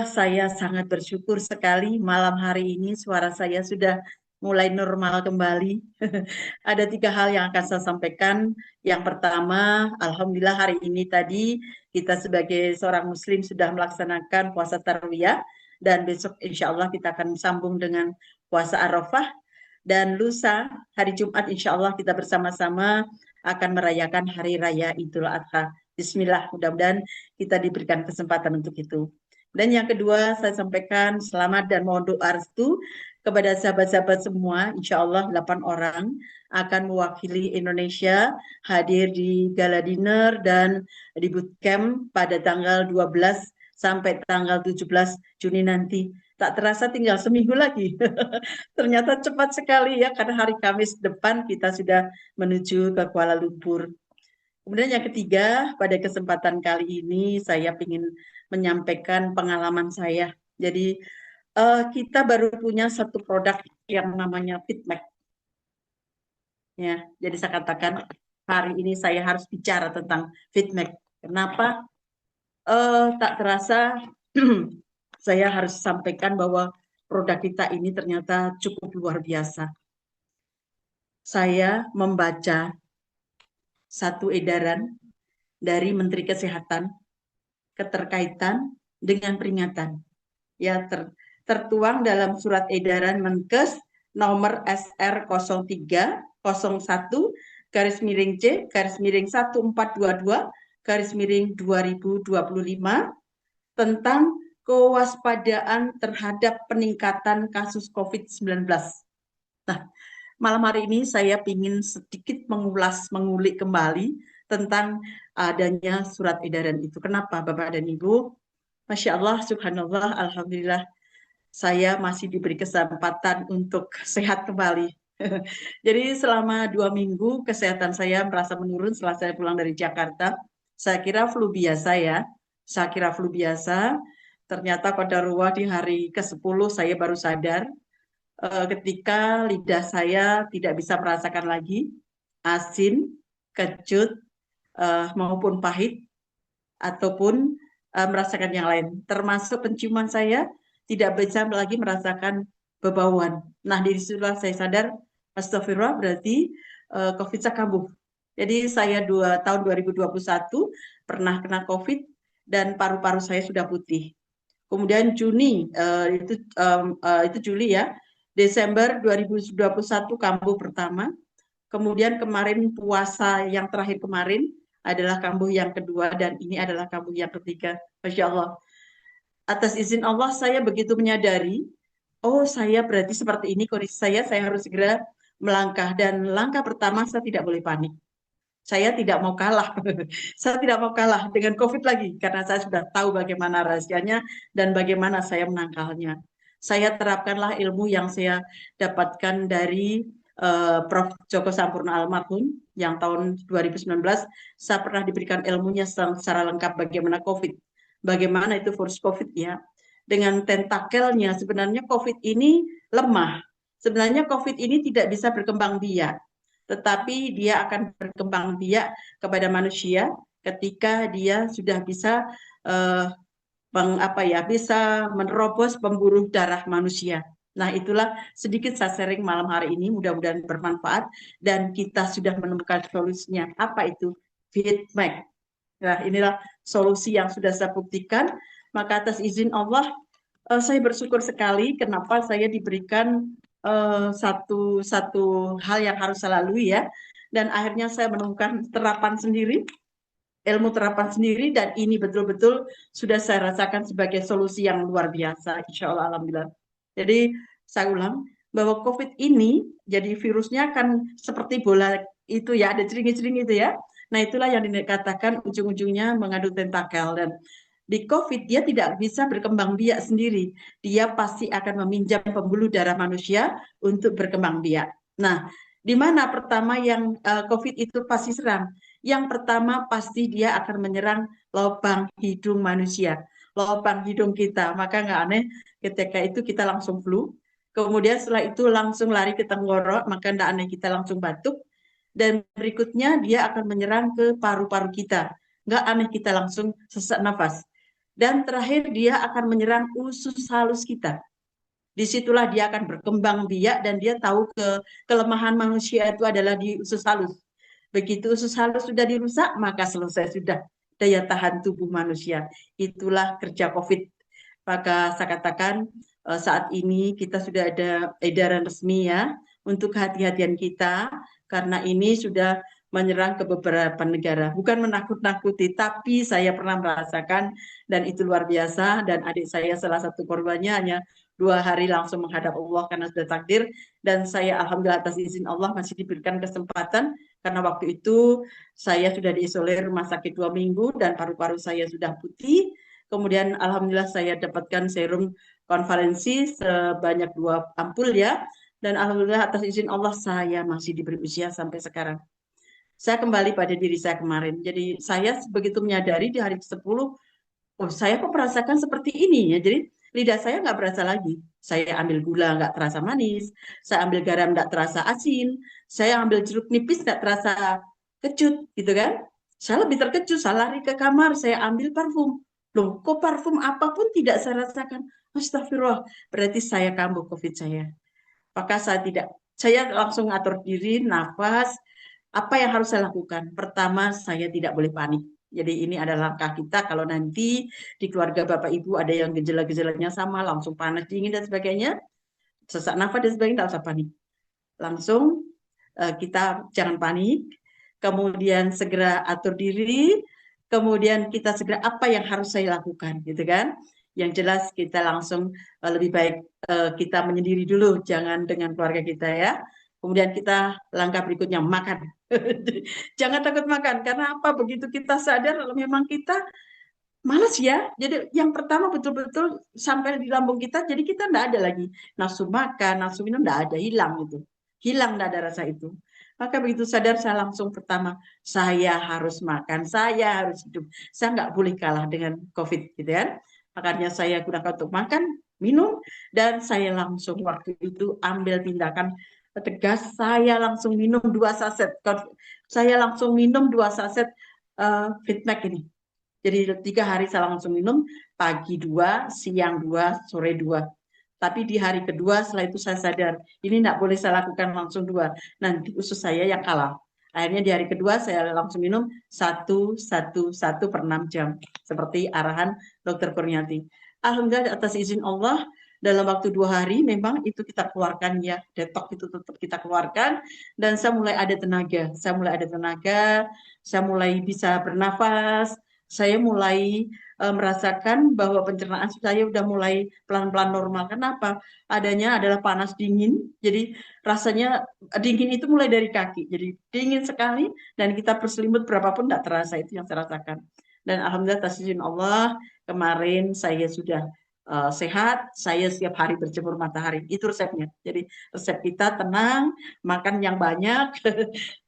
Speaker 8: Saya sangat bersyukur sekali malam hari ini suara saya sudah mulai normal kembali. Ada 3 hal yang akan saya sampaikan. Yang pertama, alhamdulillah hari ini tadi kita sebagai seorang muslim sudah melaksanakan puasa tarawiyah, dan besok insya Allah kita akan sambung dengan puasa Arafah, dan lusa hari Jumat insya Allah kita bersama-sama akan merayakan hari raya Idul Adha. Bismillah, mudah-mudahan kita diberikan kesempatan untuk itu. Dan yang kedua, saya sampaikan selamat dan mohon doa restu kepada sahabat-sahabat semua. Insya Allah 8 orang akan mewakili Indonesia hadir di gala dinner dan di bootcamp pada tanggal 12 sampai tanggal 17 Juni nanti. Tak terasa tinggal seminggu lagi. Ternyata cepat sekali ya, karena hari Kamis depan kita sudah menuju ke Kuala Lumpur. Kemudian yang ketiga, pada kesempatan kali ini saya ingin menyampaikan pengalaman saya. Jadi kita baru punya satu produk yang namanya Fitmac. Ya, jadi saya katakan hari ini saya harus bicara tentang Fitmac. Kenapa? Tak terasa saya harus sampaikan bahwa produk kita ini ternyata cukup luar biasa. Saya membaca satu edaran dari Menteri Kesehatan keterkaitan dengan peringatan. Ya, tertuang dalam surat edaran Menkes nomor SR 0301 garis miring C garis miring 1422 garis miring 2025 tentang kewaspadaan terhadap peningkatan kasus COVID-19. Nah, malam hari ini saya ingin sedikit mengulik kembali tentang adanya surat edaran itu. Kenapa Bapak dan Ibu? Masya Allah, subhanallah, alhamdulillah. saya masih diberi kesempatan untuk sehat kembali. Jadi selama 2 minggu kesehatan saya merasa menurun setelah saya pulang dari Jakarta. Saya kira flu biasa ya. Saya kira flu biasa. Ternyata qadarullah di hari ke-10 saya baru sadar ketika lidah saya tidak bisa merasakan lagi asin, kecut, maupun pahit, ataupun merasakan yang lain. Termasuk penciuman saya tidak bisa lagi merasakan bebauan. Nah, di situlah saya sadar, astagfirullah, berarti COVID saya kambuh. Jadi saya tahun 2021 pernah kena COVID dan paru-paru saya sudah putih. Kemudian Juni, itu Juli ya, Desember 2021 kambuh pertama. Kemudian kemarin puasa yang terakhir kemarin adalah kambuh yang kedua dan ini adalah kambuh yang ketiga. Masya Allah. Atas izin Allah saya begitu menyadari, oh saya berarti seperti ini kondisi saya harus segera melangkah. Dan langkah pertama saya tidak boleh panik. Saya tidak mau kalah. Saya tidak mau kalah dengan COVID lagi karena saya sudah tahu bagaimana rahasianya dan bagaimana saya menangkalnya. Saya terapkanlah ilmu yang saya dapatkan dari Prof. Joko Sampurna almarhum yang tahun 2019 saya pernah diberikan ilmunya secara lengkap bagaimana COVID. Bagaimana itu virus COVID ya. Dengan tentakelnya sebenarnya COVID ini lemah. Sebenarnya COVID ini tidak bisa berkembang biak. Tetapi dia akan berkembang biak kepada manusia ketika dia sudah bisa bisa menerobos pembuluh darah manusia. Nah, itulah sedikit saya sharing malam hari ini, mudah-mudahan bermanfaat dan kita sudah menemukan solusinya. Apa itu? Feedback. Nah, inilah solusi yang sudah saya buktikan. Maka atas izin Allah, saya bersyukur sekali kenapa saya diberikan satu hal yang harus saya lalui ya. Dan akhirnya saya menemukan terapan sendiri, ilmu terapan sendiri, dan ini betul-betul sudah saya rasakan sebagai solusi yang luar biasa, insya Allah, alhamdulillah. Jadi saya ulang bahwa COVID ini jadi virusnya kan seperti bola itu ya, ada cering-cering itu ya. Nah itulah yang dikatakan ujung-ujungnya mengandung tentakel, dan di COVID dia tidak bisa berkembang biak sendiri, dia pasti akan meminjam pembuluh darah manusia untuk berkembang biak. Nah, di mana pertama yang COVID itu pasti serang? Yang pertama pasti dia akan menyerang lubang hidung manusia, lubang hidung kita. Maka nggak aneh ketika itu kita langsung flu. Kemudian setelah itu langsung lari ke tenggorok, maka nggak aneh kita langsung batuk. Dan berikutnya dia akan menyerang ke paru-paru kita. Nggak aneh kita langsung sesak nafas. Dan terakhir dia akan menyerang usus halus kita. Disitulah dia akan berkembang biak dan dia tahu kelemahan manusia itu adalah di usus halus. Begitu usus halus sudah dirusak, maka selesai sudah daya tahan tubuh manusia. Itulah kerja COVID. Maka saya katakan saat ini kita sudah ada edaran resmi ya untuk kehati-hatian kita karena ini sudah menyerang ke beberapa negara. Bukan menakut-nakuti, tapi saya pernah merasakan dan itu luar biasa. Dan adik saya salah satu korbannya hanya 2 hari langsung menghadap Allah karena sudah takdir. Dan saya alhamdulillah atas izin Allah masih diberikan kesempatan karena waktu itu saya sudah diisolir rumah sakit 2 minggu dan paru-paru saya sudah putih. Kemudian alhamdulillah saya dapatkan serum konvalensi sebanyak 2 ampul ya. Dan alhamdulillah atas izin Allah saya masih diberi usia sampai sekarang. Saya kembali pada diri saya kemarin. Jadi saya begitu menyadari di hari ke-10, oh saya kok merasakan seperti ini ya. Jadi lidah saya nggak berasa lagi. Saya ambil gula nggak terasa manis, saya ambil garam nggak terasa asin, saya ambil jeruk nipis nggak terasa kecut gitu kan. Saya lebih terkejut, saya lari ke kamar, saya ambil parfum. Loh, kok parfum apapun tidak saya rasakan. Astagfirullah, berarti saya kambuh COVID saya. Maka saya langsung atur diri, nafas. Apa yang harus saya lakukan? Pertama, saya tidak boleh panik. Jadi ini adalah langkah kita kalau nanti di keluarga Bapak Ibu ada yang gejala-gejalanya sama, langsung panas, dingin dan sebagainya, sesak nafas dan sebagainya, tidak usah panik. Langsung kita jangan panik, kemudian segera atur diri, kemudian kita segera apa yang harus saya lakukan, gitu kan? Yang jelas kita langsung lebih baik kita menyendiri dulu, jangan dengan keluarga kita ya. Kemudian kita langkah berikutnya makan. Jangan takut makan karena apa? Begitu kita sadar memang kita Males ya. Jadi yang pertama betul-betul sampai di lambung kita, jadi kita enggak ada lagi nafsu makan, nafsu minum enggak ada, hilang itu. Hilang enggak ada rasa itu. Maka begitu sadar saya langsung pertama, saya harus makan, saya harus hidup. Saya enggak boleh kalah dengan COVID gitu kan. Makanya saya gunakan untuk makan, minum, dan saya langsung waktu itu ambil tindakan tegas, saya langsung minum 2 saset. Saya langsung minum 2 saset Fitmac ini. Jadi 3 hari saya langsung minum, pagi 2, siang 2, sore 2. Tapi di hari kedua setelah itu saya sadar, ini tidak boleh saya lakukan langsung 2. Nanti usus saya yang kalah. Akhirnya di hari kedua saya langsung minum 1, 1, 1 per 6 jam. Seperti arahan Dr. Kurniati. Alhamdulillah atas izin Allah, dalam waktu 2 hari memang itu kita keluarkan ya, detok itu tetap kita keluarkan, dan saya mulai ada tenaga. Saya mulai bisa bernafas, saya mulai merasakan bahwa pencernaan saya udah mulai pelan-pelan normal. Kenapa? Adanya adalah panas dingin, jadi rasanya dingin itu mulai dari kaki, jadi dingin sekali dan kita berselimut berapapun tidak terasa, itu yang saya rasakan. Dan alhamdulillah atas izin Allah kemarin saya sudah sehat, saya setiap hari berjemur matahari, itu resepnya. Jadi resep kita tenang, makan yang banyak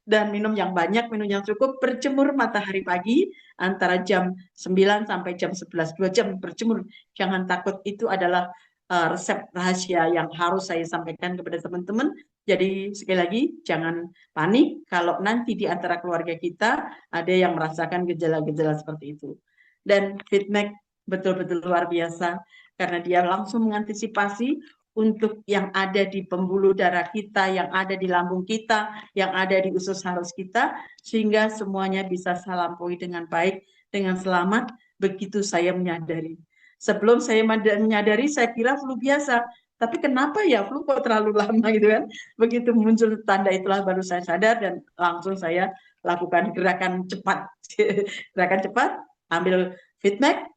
Speaker 8: dan minum yang banyak, minum yang cukup, berjemur matahari pagi antara jam 9 sampai jam 11, 2 jam berjemur. Jangan takut, itu adalah resep rahasia yang harus saya sampaikan kepada teman-teman. Jadi sekali lagi jangan panik kalau nanti di antara keluarga kita ada yang merasakan gejala-gejala seperti itu. Dan Fitmac betul-betul luar biasa karena dia langsung mengantisipasi untuk yang ada di pembuluh darah kita, yang ada di lambung kita, yang ada di usus halus kita, sehingga semuanya bisa saya lampaui dengan baik, dengan selamat, begitu saya menyadari. Sebelum saya menyadari, saya kira flu biasa, tapi kenapa ya flu kok terlalu lama gitu kan? Begitu muncul tanda itulah baru saya sadar dan langsung saya lakukan gerakan cepat. Gerakan cepat, ambil Fitmac,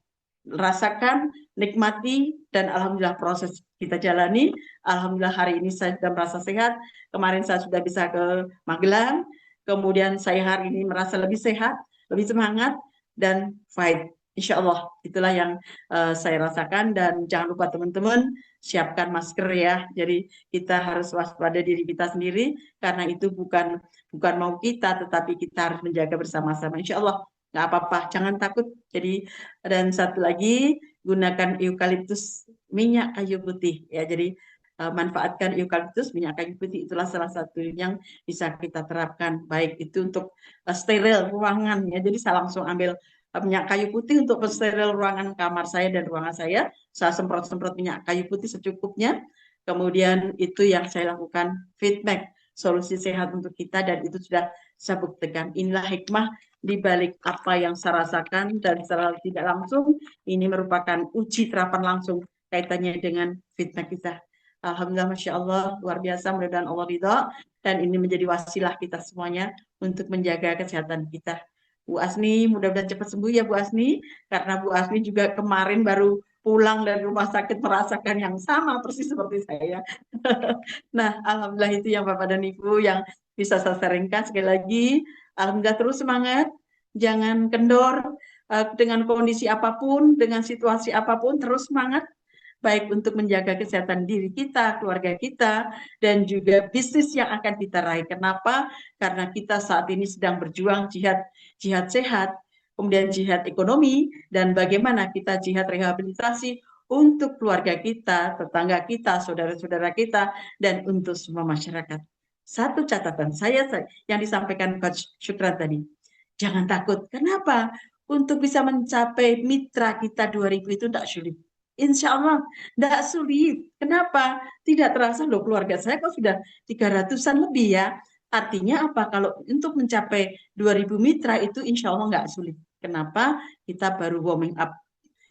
Speaker 8: rasakan, nikmati, dan alhamdulillah proses kita jalani. Alhamdulillah hari ini saya sudah merasa sehat. Kemarin saya sudah bisa ke Magelang, kemudian saya hari ini merasa lebih sehat, lebih semangat, dan fight. Insya Allah itulah yang saya rasakan. Dan jangan lupa teman-teman, siapkan masker ya. Jadi kita harus waspada diri kita sendiri karena itu bukan mau kita, tetapi kita harus menjaga bersama-sama. Insya Allah nggak apa-apa, jangan takut. Jadi dan satu lagi, gunakan eukaliptus minyak kayu putih ya. Jadi manfaatkan eukaliptus minyak kayu putih, itulah salah satu yang bisa kita terapkan, baik itu untuk steril ruangan ya. Jadi saya langsung ambil minyak kayu putih untuk steril ruangan kamar saya dan ruangan saya semprot-semprot minyak kayu putih secukupnya. Kemudian itu yang saya lakukan, Fitmac, solusi sehat untuk kita, dan itu sudah saya buktikan. Inilah hikmah di balik apa yang saya rasakan, dan secara tidak langsung ini merupakan uji terapan langsung kaitannya dengan Fitmac kita. Alhamdulillah, Masya Allah, luar biasa, mudah-mudahan Allah ridha, dan ini menjadi wasilah kita semuanya untuk menjaga kesehatan kita. Bu Asni, mudah-mudahan cepat sembuh ya Bu Asni, karena Bu Asni juga kemarin baru pulang dari rumah sakit merasakan yang sama persis seperti saya. Nah, alhamdulillah itu yang Bapak dan Ibu yang bisa saya sharingkan. Sekali lagi, alhamdulillah terus semangat, jangan kendor dengan kondisi apapun, dengan situasi apapun, terus semangat, baik untuk menjaga kesehatan diri kita, keluarga kita, dan juga bisnis yang akan kita raih. Kenapa? Karena kita saat ini sedang berjuang jihad sehat, kemudian jihad ekonomi, dan bagaimana kita jihad rehabilitasi untuk keluarga kita, tetangga kita, saudara-saudara kita, dan untuk semua masyarakat. Satu catatan saya yang disampaikan Coach Syukran tadi, jangan takut. Kenapa? Untuk bisa mencapai mitra kita 2000 itu tidak sulit. Insya Allah tidak sulit. Kenapa? Tidak terasa loh, keluarga saya kok sudah 300-an lebih ya. Artinya apa? Kalau untuk mencapai 2000 mitra itu insya Allah nggak sulit. Kenapa? Kita baru warming up.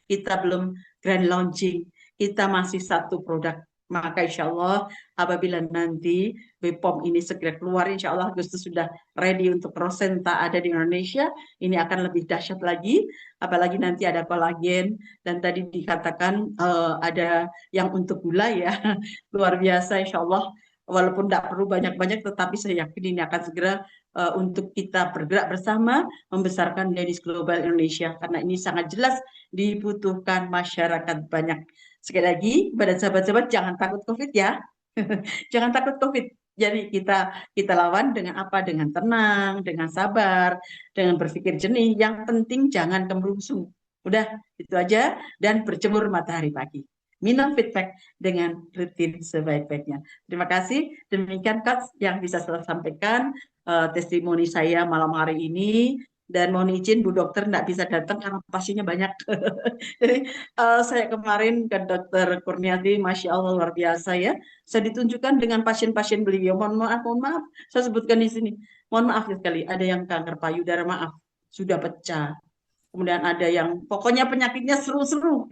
Speaker 8: Kita belum grand launching. Kita masih satu produk. Maka insya Allah apabila nanti BPOM ini segera keluar, insya Allah Agustus sudah ready untuk Rosenta ada di Indonesia, ini akan lebih dahsyat lagi, apalagi nanti ada kolagen, dan tadi dikatakan ada yang untuk gula ya, luar biasa insya Allah. walaupun tidak perlu banyak-banyak, tetapi saya yakin ini akan segera untuk kita bergerak bersama membesarkan Danish Global Indonesia, karena ini sangat jelas dibutuhkan masyarakat banyak. Sekali lagi, pada sahabat-sahabat, jangan takut COVID ya. Jangan takut COVID. Jadi kita lawan dengan apa? Dengan tenang, dengan sabar, dengan berpikir jernih. Yang penting jangan kemerungsung. Udah, itu aja. Dan berjemur matahari pagi. Minum feedback dengan rutin sebaik-baiknya. Terima kasih. Demikian Coach yang bisa saya sampaikan testimoni saya malam hari ini. Dan mohon izin Bu Dokter tidak bisa datang karena pasiennya banyak. Jadi saya kemarin ke Dokter Kurniati, Masya Allah luar biasa ya. Saya ditunjukkan dengan pasien-pasien beliau. Mohon maaf, saya sebutkan di sini. Mohon maaf sekali, ada yang kanker payudara, maaf, sudah pecah. Kemudian ada yang pokoknya penyakitnya seru-seru,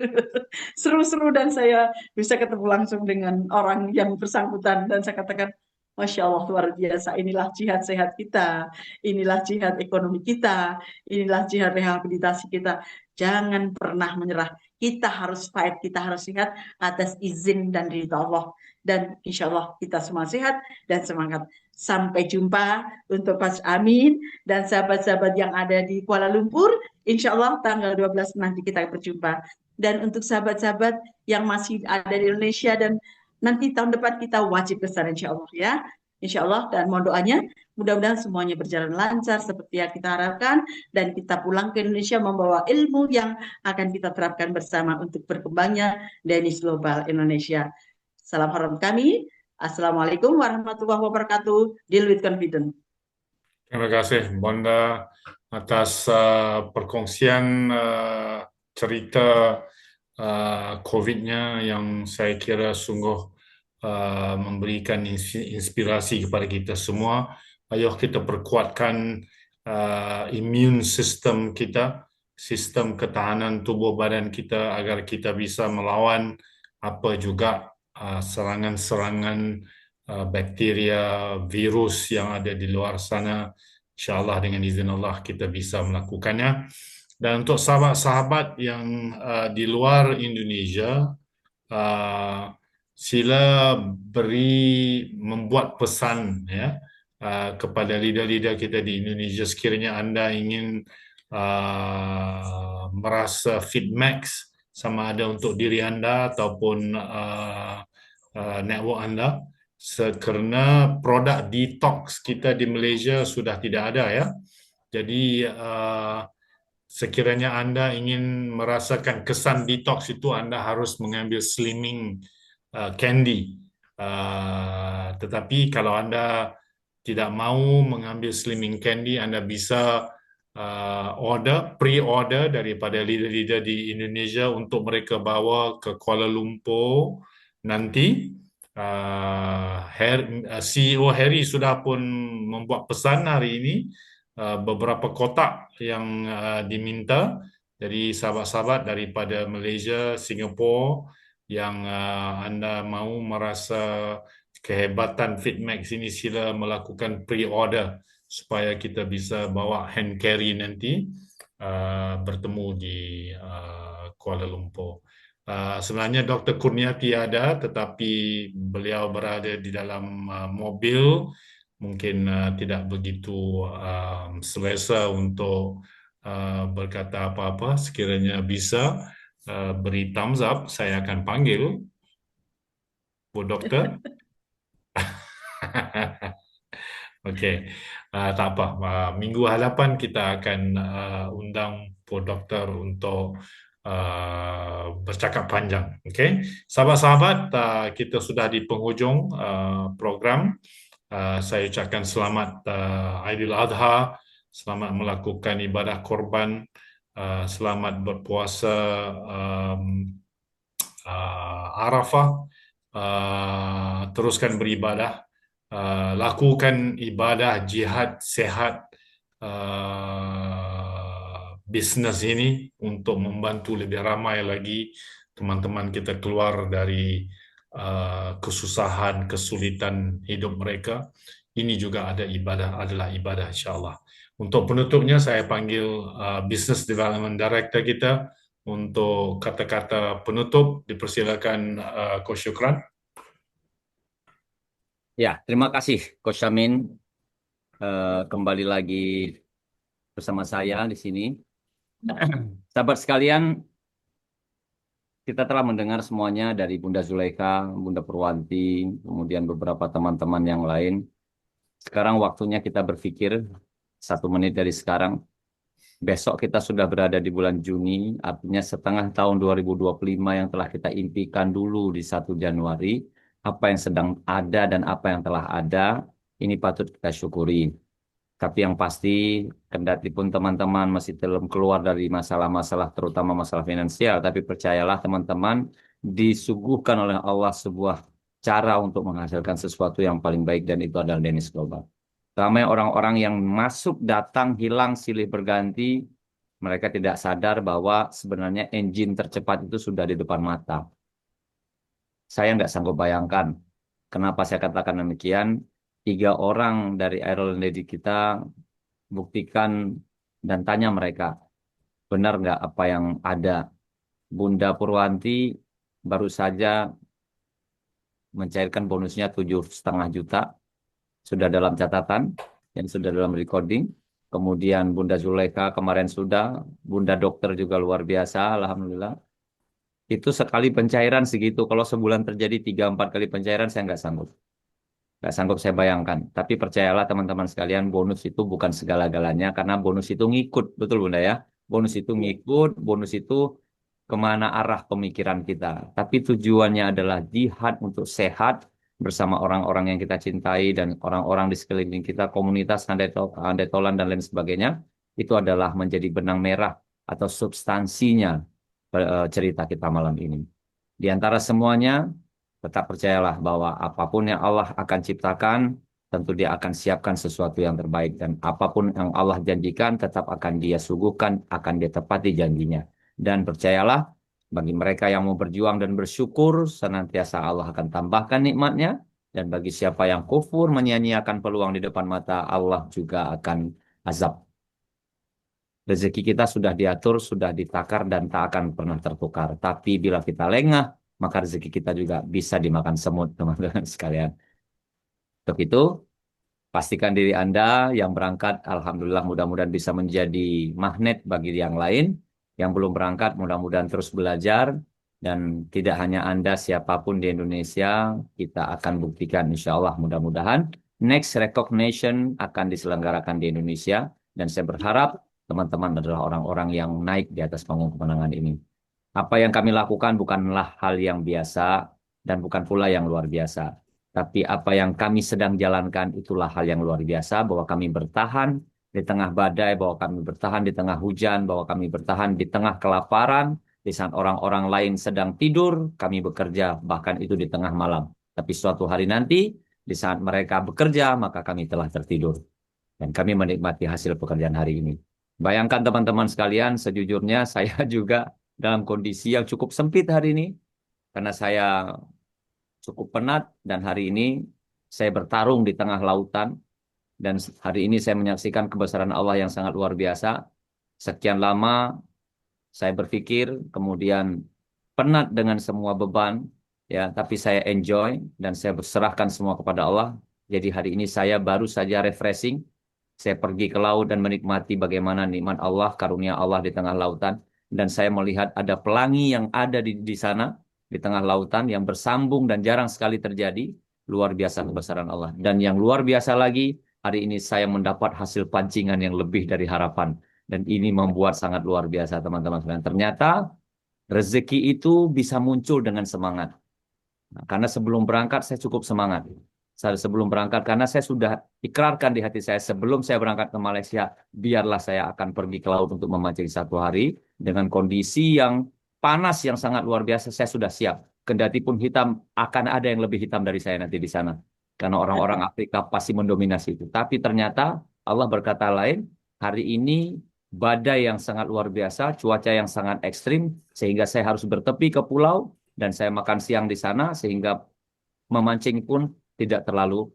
Speaker 8: seru-seru, dan saya bisa ketemu langsung dengan orang yang bersangkutan dan saya katakan, Masya Allah luar biasa, inilah jihad sehat kita, inilah jihad ekonomi kita, inilah jihad rehabilitasi kita. Jangan pernah menyerah, kita harus fight, kita harus sehat atas izin dan ridha Allah. Dan insya Allah kita semua sehat dan semangat. Sampai jumpa untuk Coach Amin dan sahabat-sahabat yang ada di Kuala Lumpur. Insya Allah tanggal 12 nanti kita berjumpa. Dan untuk sahabat-sahabat yang masih ada di Indonesia dan nanti tahun depan kita wajib ke sana insya Allah ya. Insya Allah, dan mohon doanya mudah-mudahan semuanya berjalan lancar seperti yang kita harapkan dan kita pulang ke Indonesia membawa ilmu yang akan kita terapkan bersama untuk berkembangnya Danish Global Indonesia. Salam hormat kami. Assalamualaikum warahmatullahi wabarakatuh. Deal with confidence.
Speaker 1: Terima kasih Bonda atas perkongsian cerita COVID-nya yang saya kira sungguh memberikan inspirasi kepada kita semua. Ayo kita perkuatkan immune system kita, sistem ketahanan tubuh badan kita agar kita bisa melawan apa juga serangan-serangan bakteria, virus yang ada di luar sana. InsyaAllah dengan izin Allah kita bisa melakukannya. Dan untuk sahabat-sahabat yang di luar Indonesia, sila membuat pesan ya kepada leader-leader kita di Indonesia sekiranya anda ingin merasa fit max sama ada untuk diri anda ataupun network anda, kerana produk detox kita di Malaysia sudah tidak ada ya. Jadi sekiranya anda ingin merasakan kesan detox itu, anda harus mengambil slimming candy. Tetapi kalau anda tidak mau mengambil slimming candy, anda bisa pre-order daripada leader-leader di Indonesia untuk mereka bawa ke Kuala Lumpur nanti. CEO Harry sudah pun membuat pesan hari ini, beberapa kotak yang diminta. Jadi sahabat-sahabat daripada Malaysia, Singapura yang anda mahu merasa kehebatan Fitmax ini, sila melakukan pre-order supaya kita bisa bawa hand carry nanti bertemu di Kuala Lumpur. Sebenarnya Dr. Kurniati ada, tetapi beliau berada di dalam mobil, mungkin tidak begitu selesa untuk berkata apa-apa. Sekiranya bisa beri thumbs up, saya akan panggil Bu Doktor. Okey, tak apa. Minggu hadapan kita akan undang Bu Doktor untuk bercakap panjang. Okey, sahabat-sahabat, kita sudah di penghujung program. Saya ucapkan selamat Aidiladha, selamat melakukan ibadah korban, selamat berpuasa Arafah, teruskan beribadah, lakukan ibadah jihad sehat bisnes ini untuk membantu lebih ramai lagi teman-teman kita keluar dari kesusahan, kesulitan hidup mereka. Ini juga adalah ibadah insya-Allah. Untuk penutupnya saya panggil Business Development Director kita untuk kata-kata penutup. Dipersilakan Coach Syukran.
Speaker 2: Ya, terima kasih Coach Amin. Kembali lagi bersama saya di sini. Sahabat sekalian, kita telah mendengar semuanya dari Bunda Zulaikha, Bunda Purwanti, kemudian beberapa teman-teman yang lain. Sekarang waktunya kita berpikir 1 menit dari sekarang. Besok kita sudah berada di bulan Juni, artinya setengah tahun 2025 yang telah kita impikan dulu di 1 Januari. Apa yang sedang ada dan apa yang telah ada, ini patut kita syukuri. Tapi yang pasti, kendati pun teman-teman masih belum keluar dari masalah-masalah, terutama masalah finansial, tapi percayalah teman-teman, disuguhkan oleh Allah sebuah cara untuk menghasilkan sesuatu yang paling baik, dan itu adalah Danish Global. Ramai orang-orang yang masuk, datang, hilang, silih berganti, mereka tidak sadar bahwa sebenarnya engine tercepat itu sudah di depan mata. Saya nggak sanggup bayangkan. Kenapa saya katakan demikian? 3 orang dari Iron Lady kita buktikan dan tanya mereka, benar nggak apa yang ada? Bunda Purwanti baru saja mencairkan bonusnya 7,5 juta, sudah dalam catatan, yang sudah dalam recording. Kemudian Bunda Zulaikha kemarin sudah, Bunda Dokter juga luar biasa, Alhamdulillah. Itu sekali pencairan segitu, kalau sebulan terjadi 3-4 kali pencairan, saya nggak sanggup. Nggak sanggup saya bayangkan. Tapi percayalah teman-teman sekalian, bonus itu bukan segala-galanya, karena bonus itu ngikut, betul Bunda ya? Bonus itu ngikut, bonus itu kemana arah pemikiran kita. Tapi tujuannya adalah jihad untuk sehat bersama orang-orang yang kita cintai dan orang-orang di sekeliling kita, komunitas handai tolan dan lain sebagainya. Itu adalah menjadi benang merah atau substansinya cerita kita malam ini. Di antara semuanya, tetap percayalah bahwa apapun yang Allah akan ciptakan, tentu Dia akan siapkan sesuatu yang terbaik. Dan apapun yang Allah janjikan, tetap akan Dia suguhkan, akan Dia tepati janjinya. Dan percayalah, bagi mereka yang mau berjuang dan bersyukur, senantiasa Allah akan tambahkan nikmatnya. Dan bagi siapa yang kufur, menyia-nyiakan peluang di depan mata, Allah juga akan azab. Rezeki kita sudah diatur, sudah ditakar, dan tak akan pernah tertukar. Tapi bila kita lengah, maka rezeki kita juga bisa dimakan semut, teman-teman sekalian. Untuk itu, pastikan diri Anda yang berangkat, Alhamdulillah mudah-mudahan bisa menjadi magnet bagi yang lain. Yang belum berangkat, mudah-mudahan terus belajar. Dan tidak hanya Anda, siapapun di Indonesia, kita akan buktikan insya Allah mudah-mudahan. Next recognition akan diselenggarakan di Indonesia. Dan saya berharap teman-teman adalah orang-orang yang naik di atas panggung kemenangan ini. Apa yang kami lakukan bukanlah hal yang biasa dan bukan pula yang luar biasa. Tapi apa yang kami sedang jalankan itulah hal yang luar biasa, bahwa kami bertahan di tengah badai, bahwa kami bertahan di tengah hujan, bahwa kami bertahan di tengah kelaparan, di saat orang-orang lain sedang tidur, kami bekerja, bahkan itu di tengah malam. Tapi suatu hari nanti, di saat mereka bekerja, maka kami telah tertidur. Dan kami menikmati hasil pekerjaan hari ini. Bayangkan teman-teman sekalian, sejujurnya saya juga dalam kondisi yang cukup sempit hari ini, karena saya cukup penat, dan hari ini saya bertarung di tengah lautan, dan hari ini saya menyaksikan kebesaran Allah yang sangat luar biasa. Sekian lama saya berpikir, kemudian penat dengan semua beban, ya, tapi saya enjoy, dan saya berserahkan semua kepada Allah. Jadi hari ini saya baru saja refreshing, saya pergi ke laut dan menikmati bagaimana nikmat Allah, karunia Allah di tengah lautan. Dan saya melihat ada pelangi yang ada di sana, di tengah lautan, yang bersambung dan jarang sekali terjadi. Luar biasa kebesaran Allah. Dan yang luar biasa lagi, hari ini saya mendapat hasil pancingan yang lebih dari harapan. Dan ini membuat sangat luar biasa teman-teman sekalian. Ternyata rezeki itu bisa muncul dengan semangat. Nah, karena sebelum berangkat saya cukup semangat. Sebelum berangkat, karena saya sudah ikrarkan di hati saya sebelum saya berangkat ke Malaysia, biarlah saya akan pergi ke laut untuk memancing 1 hari dengan kondisi yang panas yang sangat luar biasa. Saya sudah siap. Kendati pun hitam, akan ada yang lebih hitam dari saya nanti di sana, karena orang-orang Afrika pasti mendominasi itu. Tapi ternyata Allah berkata lain. Hari ini badai yang sangat luar biasa, cuaca yang sangat ekstrim, sehingga saya harus bertepi ke pulau dan saya makan siang di sana, sehingga memancing pun tidak terlalu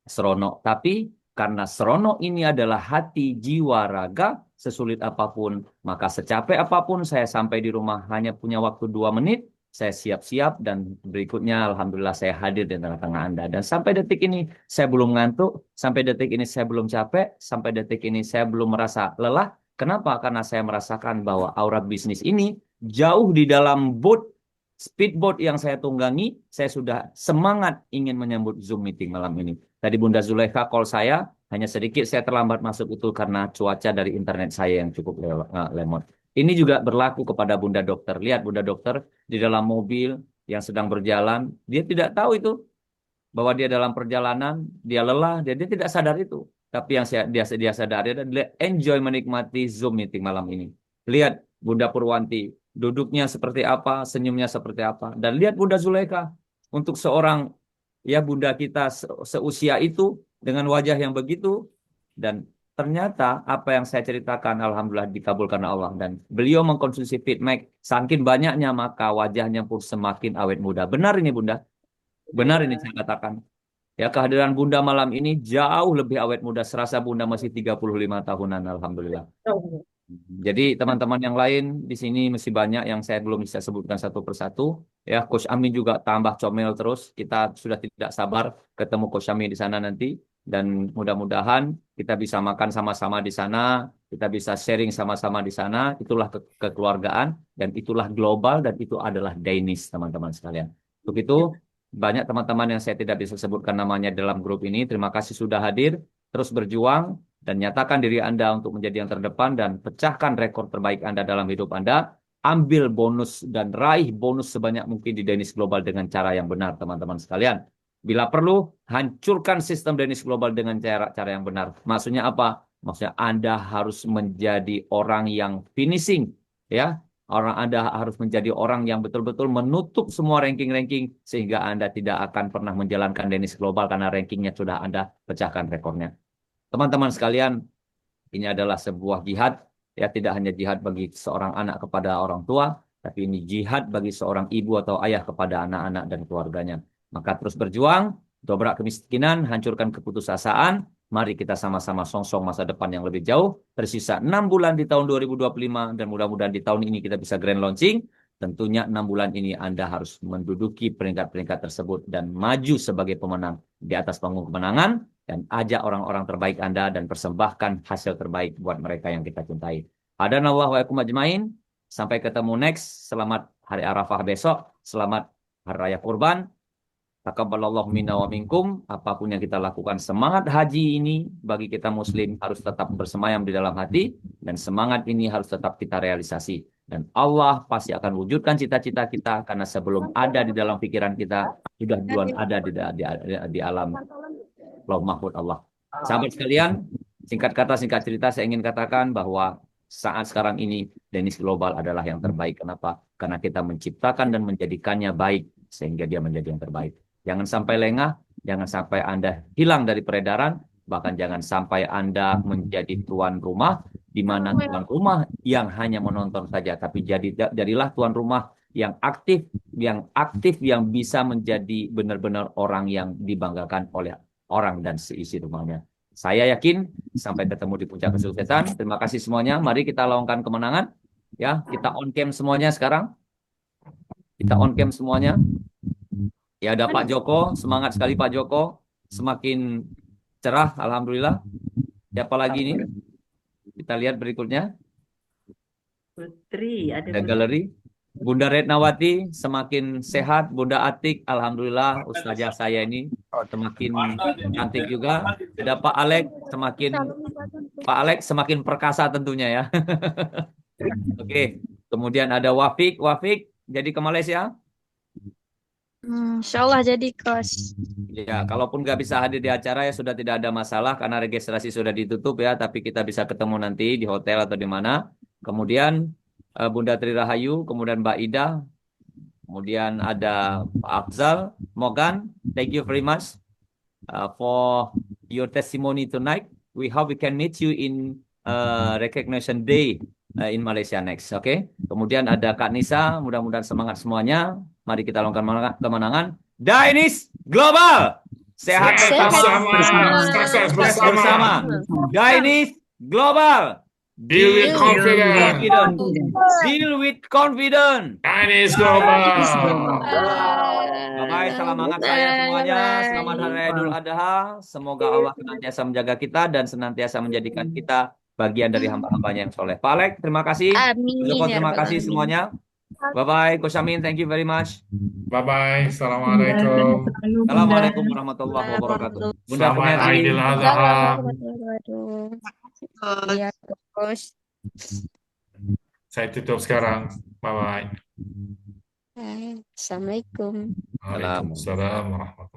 Speaker 2: seronok. Tapi karena seronok ini adalah hati, jiwa, raga, sesulit apapun, maka secapek apapun saya sampai di rumah hanya punya waktu 2 menit, saya siap-siap dan berikutnya alhamdulillah saya hadir di tengah-tengah Anda. Dan sampai detik ini saya belum ngantuk, sampai detik ini saya belum capek, sampai detik ini saya belum merasa lelah. Kenapa? Karena saya merasakan bahwa aura bisnis ini jauh di dalam speedboat yang saya tunggangi, saya sudah semangat ingin menyambut Zoom meeting malam ini. Tadi Bunda Zulaikha call saya, hanya sedikit saya terlambat masuk itu karena cuaca dari internet saya yang cukup lemot. Ini juga berlaku kepada Bunda Dokter. Lihat Bunda Dokter di dalam mobil yang sedang berjalan, dia tidak tahu itu bahwa dia dalam perjalanan, dia lelah, dia tidak sadar itu. Tapi yang dia sadari adalah dia enjoy menikmati Zoom meeting malam ini. Lihat Bunda Purwanti, duduknya seperti apa, senyumnya seperti apa. Dan lihat Bunda Zulaikha, untuk seorang ya Bunda kita seusia itu dengan wajah yang begitu, dan ternyata apa yang saya ceritakan alhamdulillah dikabulkan Allah, dan beliau mengkonsumsi feedback saking banyaknya maka wajahnya pun semakin awet muda. Benar ini Bunda, benar ini saya katakan. Ya, kehadiran Bunda malam ini jauh lebih awet muda, serasa Bunda masih 35 tahunan alhamdulillah. Jadi teman-teman yang lain di sini masih banyak yang saya belum bisa sebutkan satu persatu. Ya, Coach Amin juga tambah comel terus. Kita sudah tidak sabar ketemu Coach Amin di sana nanti. Dan mudah-mudahan kita bisa makan sama-sama di sana, kita bisa sharing sama-sama di sana. Itulah kekeluargaan dan itulah global dan itu adalah Danish teman-teman sekalian. Untuk itu banyak teman-teman yang saya tidak bisa sebutkan namanya dalam grup ini. Terima kasih sudah hadir, terus berjuang dan nyatakan diri Anda untuk menjadi yang terdepan dan pecahkan rekor terbaik Anda dalam hidup Anda. Ambil bonus dan raih bonus sebanyak mungkin di Danish Global dengan cara yang benar teman-teman sekalian. Bila perlu, hancurkan sistem Danish Global dengan cara yang benar. Maksudnya apa? Maksudnya Anda harus menjadi orang yang finishing, ya. Anda harus menjadi orang yang betul-betul menutup semua ranking-ranking sehingga Anda tidak akan pernah menjalankan Danish Global karena rankingnya sudah Anda pecahkan rekornya. Teman-teman sekalian, ini adalah sebuah jihad, ya, tidak hanya jihad bagi seorang anak kepada orang tua, tapi ini jihad bagi seorang ibu atau ayah kepada anak-anak dan keluarganya. Maka terus berjuang, dobrak kemiskinan, hancurkan keputusasaan. Mari kita sama-sama songsong masa depan yang lebih jauh. Tersisa 6 bulan di tahun 2025 dan mudah-mudahan di tahun ini kita bisa grand launching. Tentunya 6 bulan ini Anda harus menduduki peringkat-peringkat tersebut dan maju sebagai pemenang di atas panggung kemenangan dan ajak orang-orang terbaik Anda dan persembahkan hasil terbaik buat mereka yang kita cintai. Hadanallahu wa iyyakum ajmain. Sampai ketemu next. Selamat Hari Arafah besok. Selamat Hari Raya Kurban. Taqabbalallahu minna wa minkum. Apapun yang kita lakukan, semangat haji ini bagi kita muslim harus tetap bersemayam di dalam hati dan semangat ini harus tetap kita realisasi. Dan Allah pasti akan wujudkan cita-cita kita karena sebelum ada di dalam pikiran kita sudah duluan ada di alam Lauh Mahfuz Allah. Sahabat sekalian, singkat kata singkat cerita saya ingin katakan bahwa saat sekarang ini Danish Global adalah yang terbaik. Kenapa? Karena kita menciptakan dan menjadikannya baik sehingga dia menjadi yang terbaik. Jangan sampai lengah, jangan sampai Anda hilang dari peredaran, bahkan jangan sampai Anda menjadi tuan rumah, di mana tuan rumah yang hanya menonton saja, tapi jadilah tuan rumah yang aktif, yang bisa menjadi benar-benar orang yang dibanggakan oleh orang dan seisi rumahnya. Saya yakin sampai ketemu di puncak kesuksesan. Terima kasih semuanya. Mari kita laungkan kemenangan. Ya, kita on cam semuanya sekarang. Kita on cam semuanya. Ya, ada Pak Joko, semangat sekali Pak Joko, semakin cerah, alhamdulillah. Siapa lagi nih? Kita lihat berikutnya.
Speaker 8: Putri,
Speaker 2: ada galeri. Bunda Retnawati semakin sehat, Bunda Atik, alhamdulillah, ustazah saya ini semakin cantik juga. Ada Pak Alex semakin perkasa tentunya ya. Oke, kemudian ada Wafik jadi ke Malaysia.
Speaker 9: Insya Allah jadi Coach.
Speaker 2: Ya, kalaupun nggak bisa hadir di acara ya sudah tidak ada masalah karena registrasi sudah ditutup ya, tapi kita bisa ketemu nanti di hotel atau di mana. Kemudian Bunda Tri Rahayu, kemudian Mbak Ida, kemudian ada Pak Afzal, Morgan. Thank you very much for your testimony tonight. We hope we can meet you in Recognition Day in Malaysia next. Oke. Kemudian ada Kak Nisa, mudah-mudahan semangat semuanya. Mari kita lakukan kemenangan. Danish Global. Sehat bersama. Danish Global.
Speaker 1: Deal with
Speaker 9: Deal
Speaker 1: confidence.
Speaker 2: Deal with confidence.
Speaker 1: Chinese Global.
Speaker 2: Bye-bye, salam hangat saya semuanya. Selamat Hari Raya Idul Adha. Semoga Allah senantiasa menjaga kita dan senantiasa menjadikan kita bagian dari hamba-hambanya yang soleh. Pak Alek, terima kasih.
Speaker 9: Amin
Speaker 2: Joko,
Speaker 9: ya
Speaker 2: terima
Speaker 9: rabbal
Speaker 2: kasih
Speaker 9: alamin.
Speaker 2: semuanya. Bye-bye, Coach Amin, thank you very much.
Speaker 1: Bye-bye. Assalamualaikum.
Speaker 2: Assalamualaikum warahmatullahi wabarakatuh. Bunda
Speaker 1: Selamat
Speaker 2: Purnati.
Speaker 1: Aidil Adha.
Speaker 9: Assalamualaikum warahmatullahi wabarakatuh. Iya, Coach.
Speaker 1: Saya tutup sekarang. Bye-bye.
Speaker 9: Assalamualaikum.
Speaker 1: Waalaikumsalam warahmatullahi wabarakatuh.